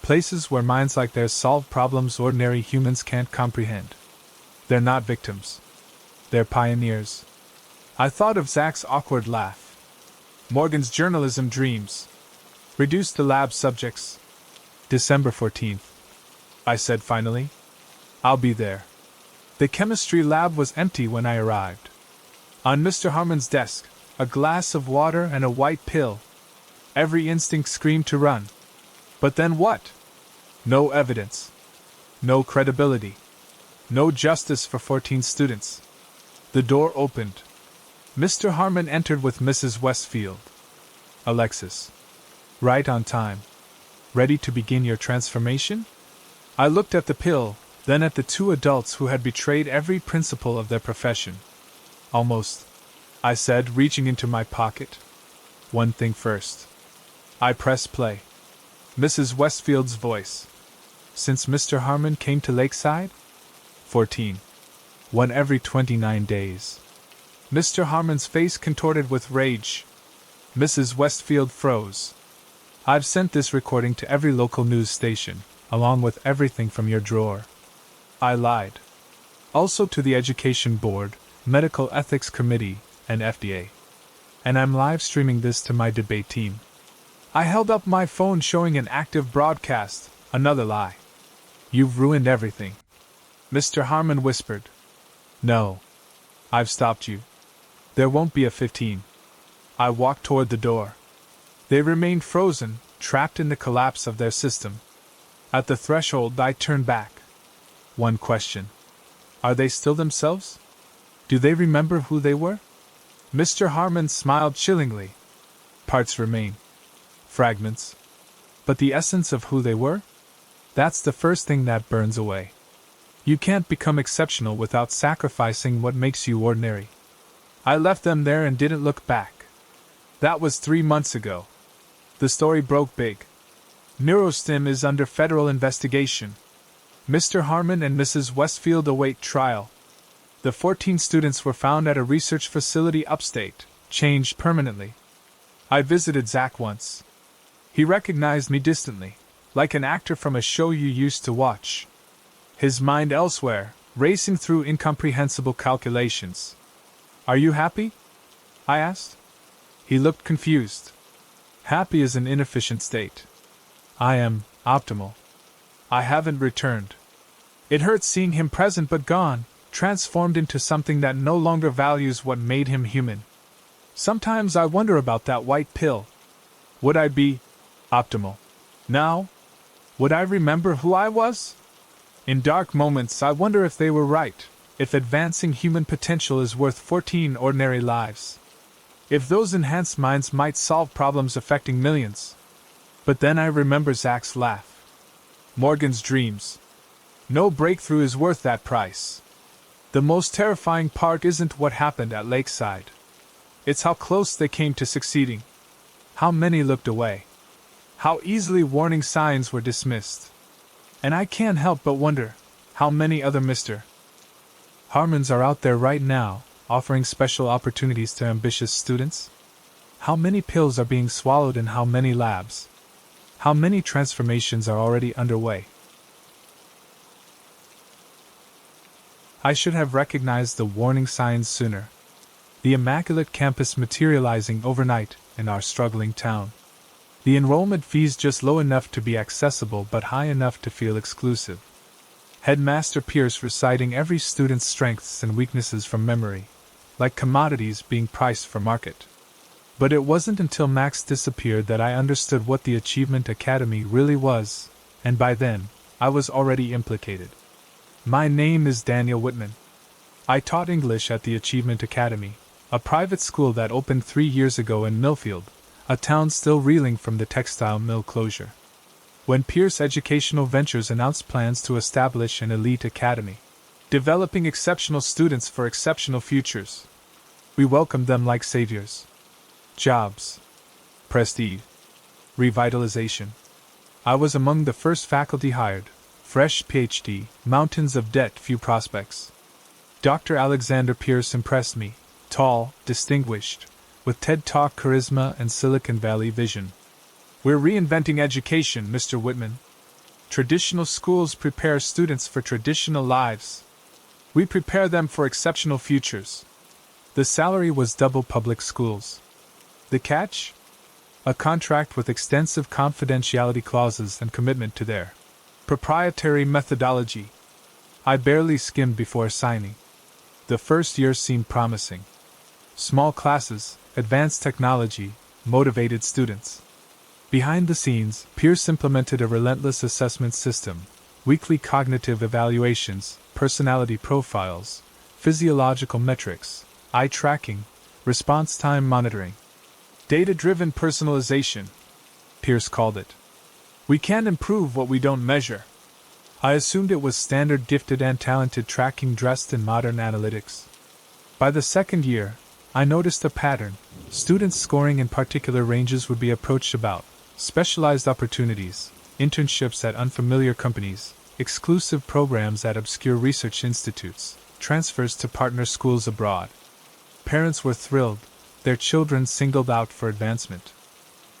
Places where minds like theirs solve problems ordinary humans can't comprehend. They're not victims. They're pioneers. I thought of Zach's awkward laugh. Morgan's journalism dreams. Reduce the lab subjects. December 14th. I said finally. I'll be there. The chemistry lab was empty when I arrived. On Mr. Harmon's desk, a glass of water and a white pill. Every instinct screamed to run. But then what? No evidence. No credibility. No justice for 14 students. The door opened. Mr. Harmon entered with Mrs. Westfield. Alexis. Right on time. Ready to begin your transformation? I looked at the pill, then at the two adults who had betrayed every principle of their profession. Almost, I said, reaching into my pocket. One thing first. I pressed play. Mrs. Westfield's voice. Since Mr. Harmon came to Lakeside? 14. One every 29 days. Mr. Harmon's face contorted with rage. Mrs. Westfield froze. I've sent this recording to every local news station, along with everything from your drawer. I lied. Also to the Education Board, Medical Ethics Committee, and FDA. And I'm live streaming this to my debate team. I held up my phone showing an active broadcast. Another lie. You've ruined everything. Mr. Harmon whispered. No. I've stopped you. There won't be a 15. I walked toward the door. They remained frozen, trapped in the collapse of their system. At the threshold, I turned back. One question. Are they still themselves? Do they remember who they were? Mr. Harmon smiled chillingly. Parts remain. fragments. But the essence of who they were? That's the first thing that burns away. You can't become exceptional without sacrificing what makes you ordinary. I left them there and didn't look back. That was 3 months ago. The story broke big. Neurostim is under federal investigation. Mr. Harmon and Mrs. Westfield await trial. The 14 students were found at a research facility upstate, changed permanently. I visited Zach once. He recognized me distantly, like an actor from a show you used to watch. His mind elsewhere, racing through incomprehensible calculations. "Are you happy?" I asked. He looked confused. Happy is an inefficient state. I am optimal. I haven't returned. It hurts seeing him present but gone, transformed into something that no longer values what made him human. Sometimes I wonder about that white pill. Would I be optimal now? Would I remember who I was? In dark moments, I wonder if they were right, if advancing human potential is worth 14 ordinary lives. If those enhanced minds might solve problems affecting millions. But then I remember Zach's laugh. Morgan's dreams. No breakthrough is worth that price. The most terrifying part isn't what happened at Lakeside. It's how close they came to succeeding. How many looked away. How easily warning signs were dismissed. And I can't help but wonder, how many other Mr. Harmons are out there right now, offering special opportunities to ambitious students? How many pills are being swallowed in how many labs? How many transformations are already underway? I should have recognized the warning signs sooner. The immaculate campus materializing overnight in our struggling town. The enrollment fees just low enough to be accessible but high enough to feel exclusive. Headmaster Pierce reciting every student's strengths and weaknesses from memory, like commodities being priced for market. But it wasn't until Max disappeared that I understood what the Achievement Academy really was, and by then, I was already implicated. My name is Daniel Whitman. I taught English at the Achievement Academy, a private school that opened 3 years ago in Millfield, a town still reeling from the textile mill closure. When Pierce Educational Ventures announced plans to establish an elite academy, developing exceptional students for exceptional futures, we welcomed them like saviors. Jobs, prestige, revitalization. I was among the first faculty hired, fresh PhD, mountains of debt, few prospects. Dr. Alexander Pierce impressed me, tall, distinguished, with TED Talk charisma and Silicon Valley vision. "We're reinventing education, Mr. Whitman. Traditional schools prepare students for traditional lives. We prepare them for exceptional futures." The salary was double public schools. The catch? A contract with extensive confidentiality clauses and commitment to their proprietary methodology. I barely skimmed before signing. The first year seemed promising. Small classes, advanced technology, motivated students. Behind the scenes, Pierce implemented a relentless assessment system, weekly cognitive evaluations, personality profiles, physiological metrics, eye tracking, response time monitoring. Data-driven personalization, Pierce called it. We can't improve what we don't measure. I assumed it was standard gifted and talented tracking dressed in modern analytics. By the second year, I noticed a pattern. Students scoring in particular ranges would be approached about specialized opportunities, internships at unfamiliar companies, exclusive programs at obscure research institutes, transfers to partner schools abroad. Parents were thrilled, their children singled out for advancement.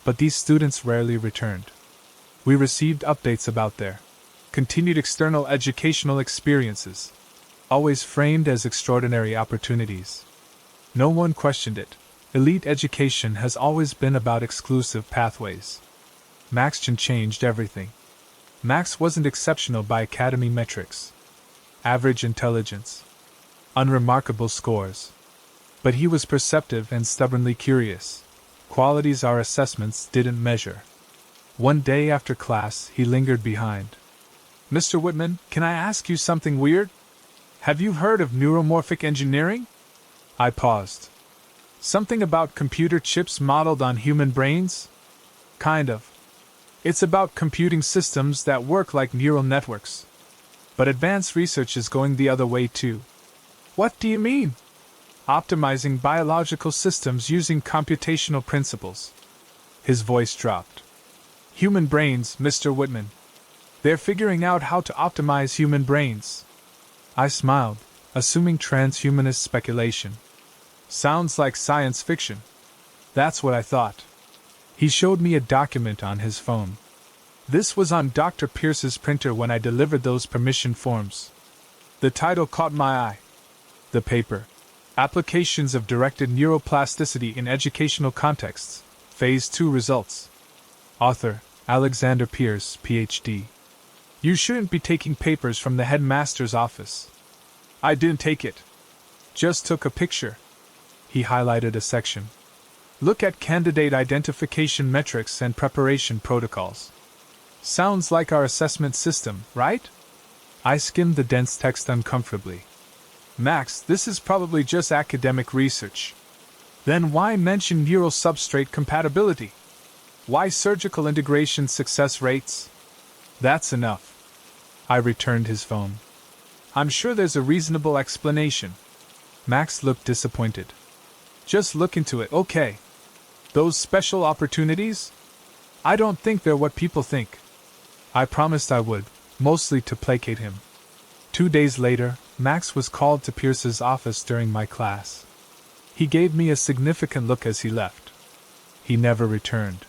But these students rarely returned. We received updates about their continued external educational experiences, always framed as extraordinary opportunities. No one questioned it. Elite education has always been about exclusive pathways. Maxton changed everything. Max wasn't exceptional by academy metrics. Average intelligence. Unremarkable scores. But he was perceptive and stubbornly curious. Qualities our assessments didn't measure. One day after class, he lingered behind. "Mr. Whitman, can I ask you something weird? Have you heard of neuromorphic engineering?" I paused. "Something about computer chips modeled on human brains?" Kind of. It's about computing systems that work like neural networks. But advanced research is going the other way too. What do you mean? Optimizing biological systems using computational principles. His voice dropped. Human brains, Mr. Whitman. They're figuring out how to optimize human brains. I smiled, assuming transhumanist speculation. Sounds like science fiction. That's what I thought. He showed me a document on his phone. This was on Dr. Pierce's printer when I delivered those permission forms. The title caught my eye. The paper, Applications of Directed Neuroplasticity in Educational Contexts, Phase 2 Results. Author, Alexander Pierce, Ph.D. You shouldn't be taking papers from the headmaster's office. I didn't take it. Just took a picture. He highlighted a section. Look at candidate identification metrics and preparation protocols. Sounds like our assessment system, right? I skimmed the dense text uncomfortably. Max, this is probably just academic research. Then why mention neural substrate compatibility? Why surgical integration success rates? That's enough. I returned his phone. I'm sure there's a reasonable explanation. Max looked disappointed. Just look into it, okay. Those special opportunities? I don't think they're what people think. I promised I would, mostly to placate him. 2 days later, Max was called to Pierce's office during my class. He gave me a significant look as he left. He never returned.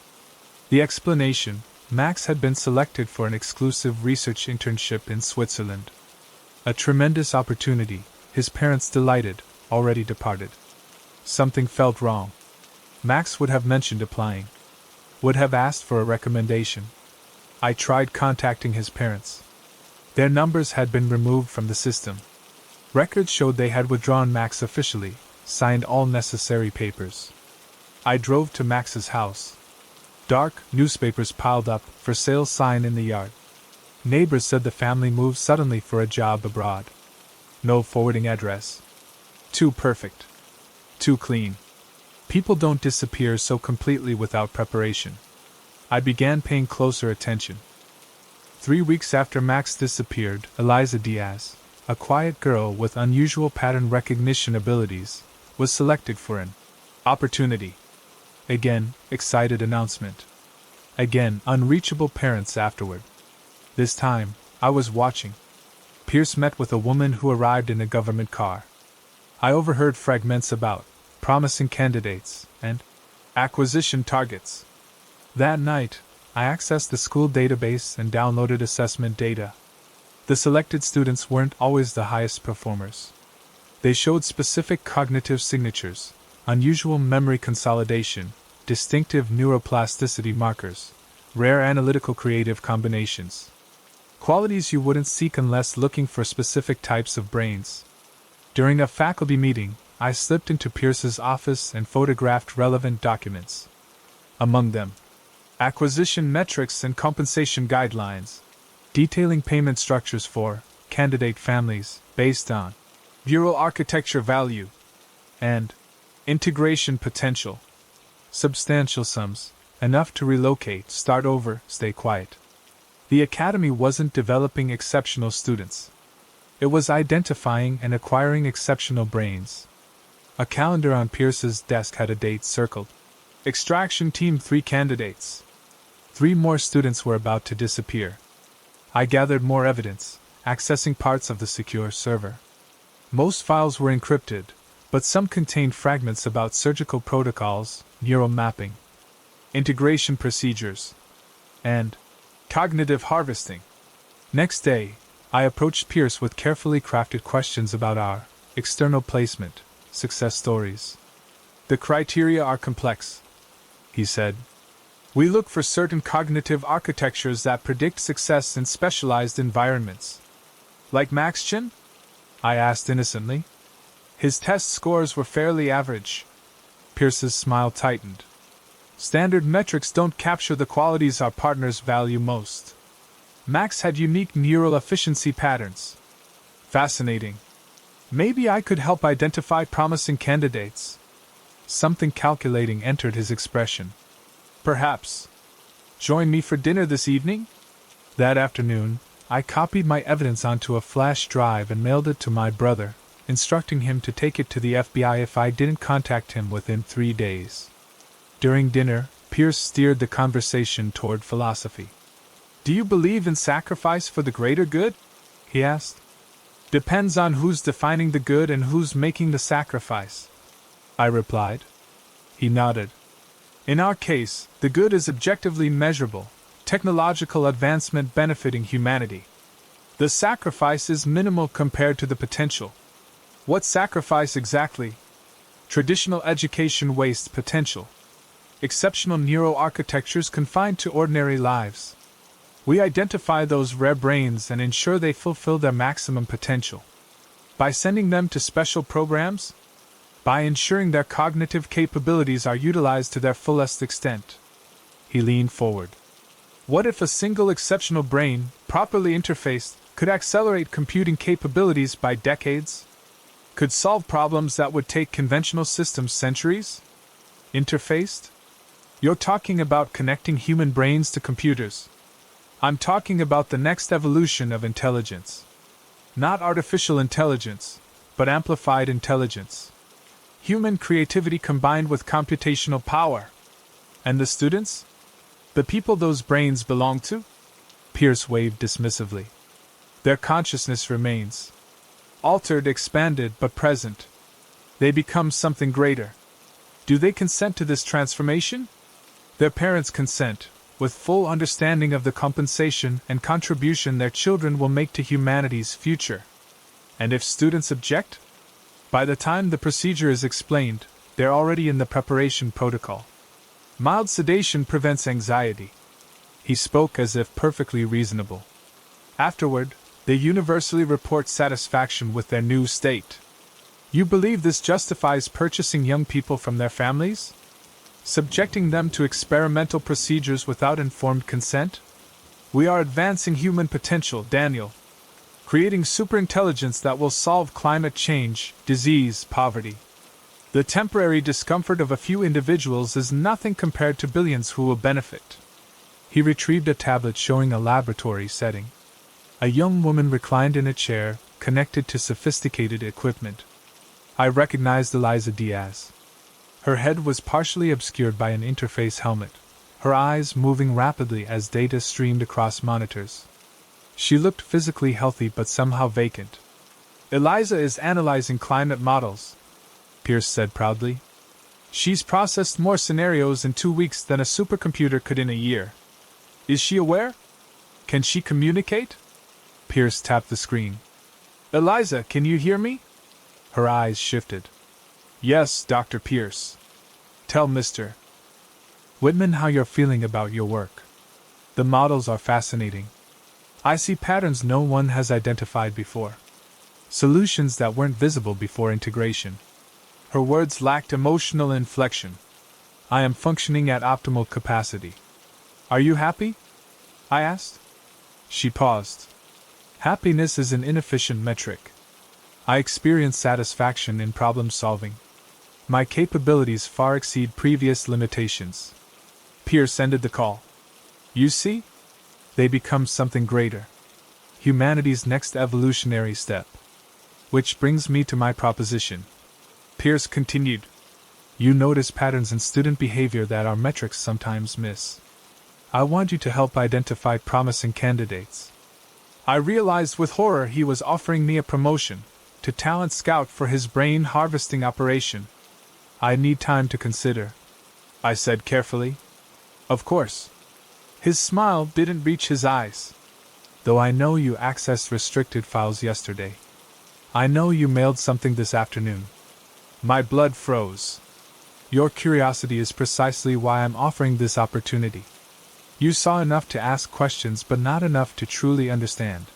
The explanation, Max had been selected for an exclusive research internship in Switzerland. A tremendous opportunity, his parents delighted, already departed. Something felt wrong. Max would have mentioned applying. Would have asked for a recommendation. I tried contacting his parents. Their numbers had been removed from the system. Records showed they had withdrawn Max officially, signed all necessary papers. I drove to Max's house. Dark, newspapers piled up, for sale sign in the yard. Neighbors said the family moved suddenly for a job abroad. No forwarding address. Too perfect. Too clean. People don't disappear so completely without preparation. I began paying closer attention. 3 weeks after Max disappeared, Eliza Diaz, a quiet girl with unusual pattern recognition abilities, was selected for an opportunity. Again, excited announcement. Again, unreachable parents afterward. This time, I was watching. Pierce met with a woman who arrived in a government car. I overheard fragments about promising candidates and acquisition targets. That night, I accessed the school database and downloaded assessment data. The selected students weren't always the highest performers. They showed specific cognitive signatures, unusual memory consolidation, distinctive neuroplasticity markers, rare analytical creative combinations. Qualities you wouldn't seek unless looking for specific types of brains. During a faculty meeting, I slipped into Pierce's office and photographed relevant documents. Among them, acquisition metrics and compensation guidelines, detailing payment structures for candidate families based on bureau architecture value and integration potential. Substantial sums, enough to relocate, start over, stay quiet. The academy wasn't developing exceptional students. It was identifying and acquiring exceptional brains. A calendar on Pierce's desk had a date circled. Extraction Team 3 candidates. 3 more students were about to disappear. I gathered more evidence, accessing parts of the secure server. Most files were encrypted, but some contained fragments about surgical protocols, neural mapping, integration procedures, and cognitive harvesting. Next day, I approached Pierce with carefully crafted questions about our external placement, success stories. The criteria are complex, he said. We look for certain cognitive architectures that predict success in specialized environments. Like MaxGen? I asked innocently. His test scores were fairly average. Pierce's smile tightened. Standard metrics don't capture the qualities our partners value most. Max had unique neural efficiency patterns. Fascinating. Maybe I could help identify promising candidates. Something calculating entered his expression. Perhaps. Join me for dinner this evening? That afternoon, I copied my evidence onto a flash drive and mailed it to my brother, instructing him to take it to the FBI if I didn't contact him within 3 days. During dinner, Pierce steered the conversation toward philosophy. Do you believe in sacrifice for the greater good? He asked. Depends on who's defining the good and who's making the sacrifice, I replied. He nodded. In our case, the good is objectively measurable, technological advancement benefiting humanity. The sacrifice is minimal compared to the potential. What sacrifice exactly? Traditional education wastes potential. Exceptional neuroarchitectures confined to ordinary lives. We identify those rare brains and ensure they fulfill their maximum potential. By sending them to special programs? By ensuring their cognitive capabilities are utilized to their fullest extent. He leaned forward. What if a single exceptional brain, properly interfaced, could accelerate computing capabilities by decades? Could solve problems that would take conventional systems centuries? Interfaced? You're talking about connecting human brains to computers. I'm talking about the next evolution of intelligence. Not artificial intelligence, but amplified intelligence. Human creativity combined with computational power. And the students? The people those brains belong to? Pierce waved dismissively. Their consciousness remains. Altered, expanded, but present. They become something greater. Do they consent to this transformation? Their parents consent, with full understanding of the compensation and contribution their children will make to humanity's future. And if students object? By the time the procedure is explained, they're already in the preparation protocol. Mild sedation prevents anxiety. He spoke as if perfectly reasonable. Afterward, they universally report satisfaction with their new state. You believe this justifies purchasing young people from their families? Subjecting them to experimental procedures without informed consent? We are advancing human potential, Daniel. Creating superintelligence that will solve climate change, disease, poverty. The temporary discomfort of a few individuals is nothing compared to billions who will benefit. He retrieved a tablet showing a laboratory setting. A young woman reclined in a chair, connected to sophisticated equipment. I recognized Eliza Diaz. Her head was partially obscured by an interface helmet, her eyes moving rapidly as data streamed across monitors. She looked physically healthy but somehow vacant. Eliza is analyzing climate models, Pierce said proudly. She's processed more scenarios in 2 weeks than a supercomputer could in a year. Is she aware? Can she communicate? Pierce tapped the screen. Eliza, can you hear me? Her eyes shifted. Yes, Dr. Pierce. Tell Mr. Whitman how you're feeling about your work. The models are fascinating. I see patterns no one has identified before. Solutions that weren't visible before integration. Her words lacked emotional inflection. I am functioning at optimal capacity. Are you happy? I asked. She paused. Happiness is an inefficient metric. I experience satisfaction in problem solving. My capabilities far exceed previous limitations. Pierce ended the call. You see? They become something greater. Humanity's next evolutionary step. Which brings me to my proposition. Pierce continued. You notice patterns in student behavior that our metrics sometimes miss. I want you to help identify promising candidates. I realized with horror he was offering me a promotion to talent scout for his brain harvesting operation. I need time to consider, I said carefully. Of course. His smile didn't reach his eyes. Though I know you accessed restricted files yesterday. I know you mailed something this afternoon. My blood froze. Your curiosity is precisely why I'm offering this opportunity. You saw enough to ask questions but not enough to truly understand.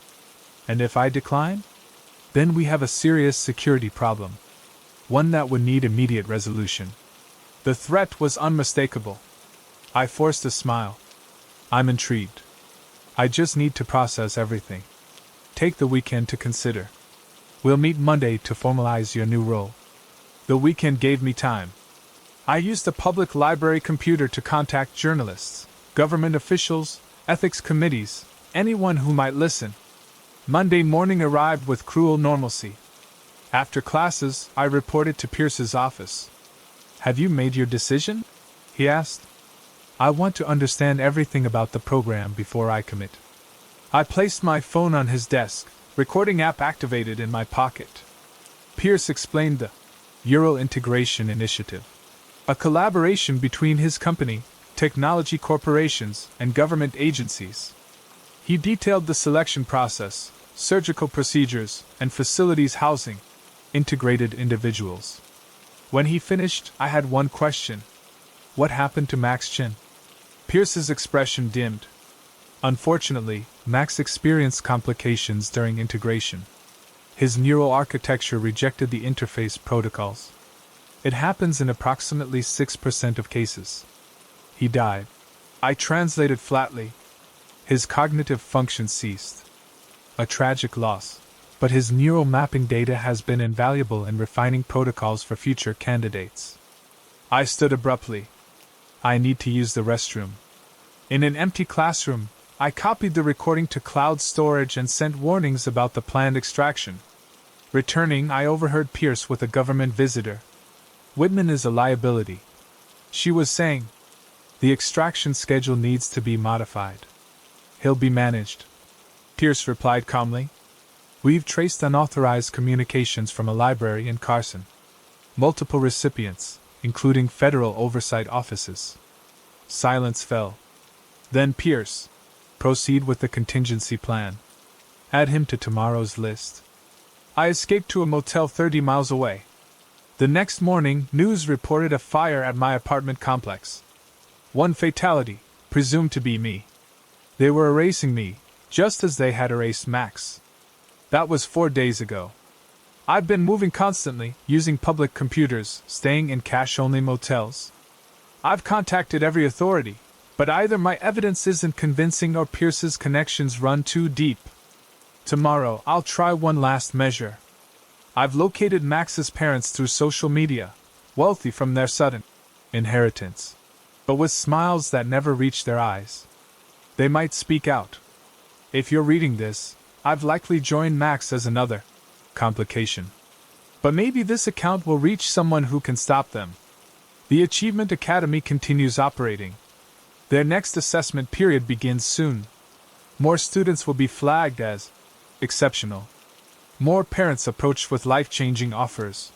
And if I decline? Then we have a serious security problem. One that would need immediate resolution. The threat was unmistakable. I forced a smile. I'm intrigued. I just need to process everything. Take the weekend to consider. We'll meet Monday to formalize your new role. The weekend gave me time. I used a public library computer to contact journalists, government officials, ethics committees, anyone who might listen. Monday morning arrived with cruel normalcy. After classes, I reported to Pierce's office. "Have you made your decision?" he asked. "I want to understand everything about the program before I commit." I placed my phone on his desk, recording app activated in my pocket. Pierce explained the Ural Integration Initiative, a collaboration between his company, technology corporations, and government agencies. He detailed the selection process, surgical procedures, and facilities housing integrated individuals. When he finished, I had one question. What happened to Max Chin? Pierce's expression dimmed. Unfortunately, Max experienced complications during integration. His neural architecture rejected the interface protocols. It happens in approximately 6% of cases. He died. I translated flatly. His cognitive function ceased. A tragic loss, but his neural mapping data has been invaluable in refining protocols for future candidates. I stood abruptly. I need to use the restroom. In an empty classroom, I copied the recording to cloud storage and sent warnings about the planned extraction. Returning, I overheard Pierce with a government visitor. "Whitman is a liability," she was saying. "The extraction schedule needs to be modified. He'll be managed." Pierce replied calmly. "We've traced unauthorized communications from a library in Carson. Multiple recipients, including federal oversight offices." Silence fell. Then Pierce, "Proceed with the contingency plan. Add him to tomorrow's list." I escaped to a motel 30 miles away. The next morning, news reported a fire at my apartment complex. One fatality, presumed to be me. They were erasing me, just as they had erased Max. That was 4 days ago. I've been moving constantly, using public computers, staying in cash-only motels. I've contacted every authority, but either my evidence isn't convincing or Pierce's connections run too deep. Tomorrow, I'll try one last measure. I've located Max's parents through social media, wealthy from their sudden inheritance, but with smiles that never reach their eyes. They might speak out. If you're reading this, I've likely joined Max as another complication. But maybe this account will reach someone who can stop them. The Achievement Academy continues operating. Their next assessment period begins soon. More students will be flagged as exceptional. More parents approached with life-changing offers.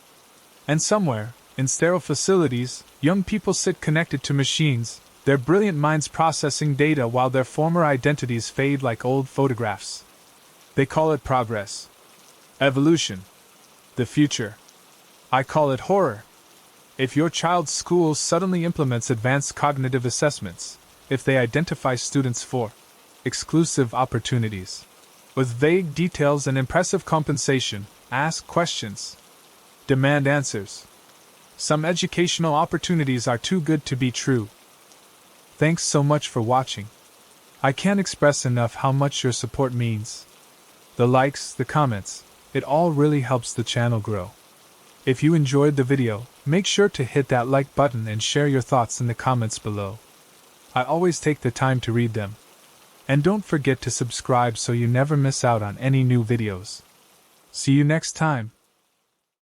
And somewhere, in sterile facilities, young people sit connected to machines, their brilliant minds processing data while their former identities fade like old photographs. They call it progress. Evolution. The future. I call it horror. If your child's school suddenly implements advanced cognitive assessments, if they identify students for exclusive opportunities, with vague details and impressive compensation, ask questions. Demand answers. Some educational opportunities are too good to be true. Thanks so much for watching. I can't express enough how much your support means. The likes, the comments, it all really helps the channel grow. If you enjoyed the video, make sure to hit that like button and share your thoughts in the comments below. I always take the time to read them. And don't forget to subscribe so you never miss out on any new videos. See you next time.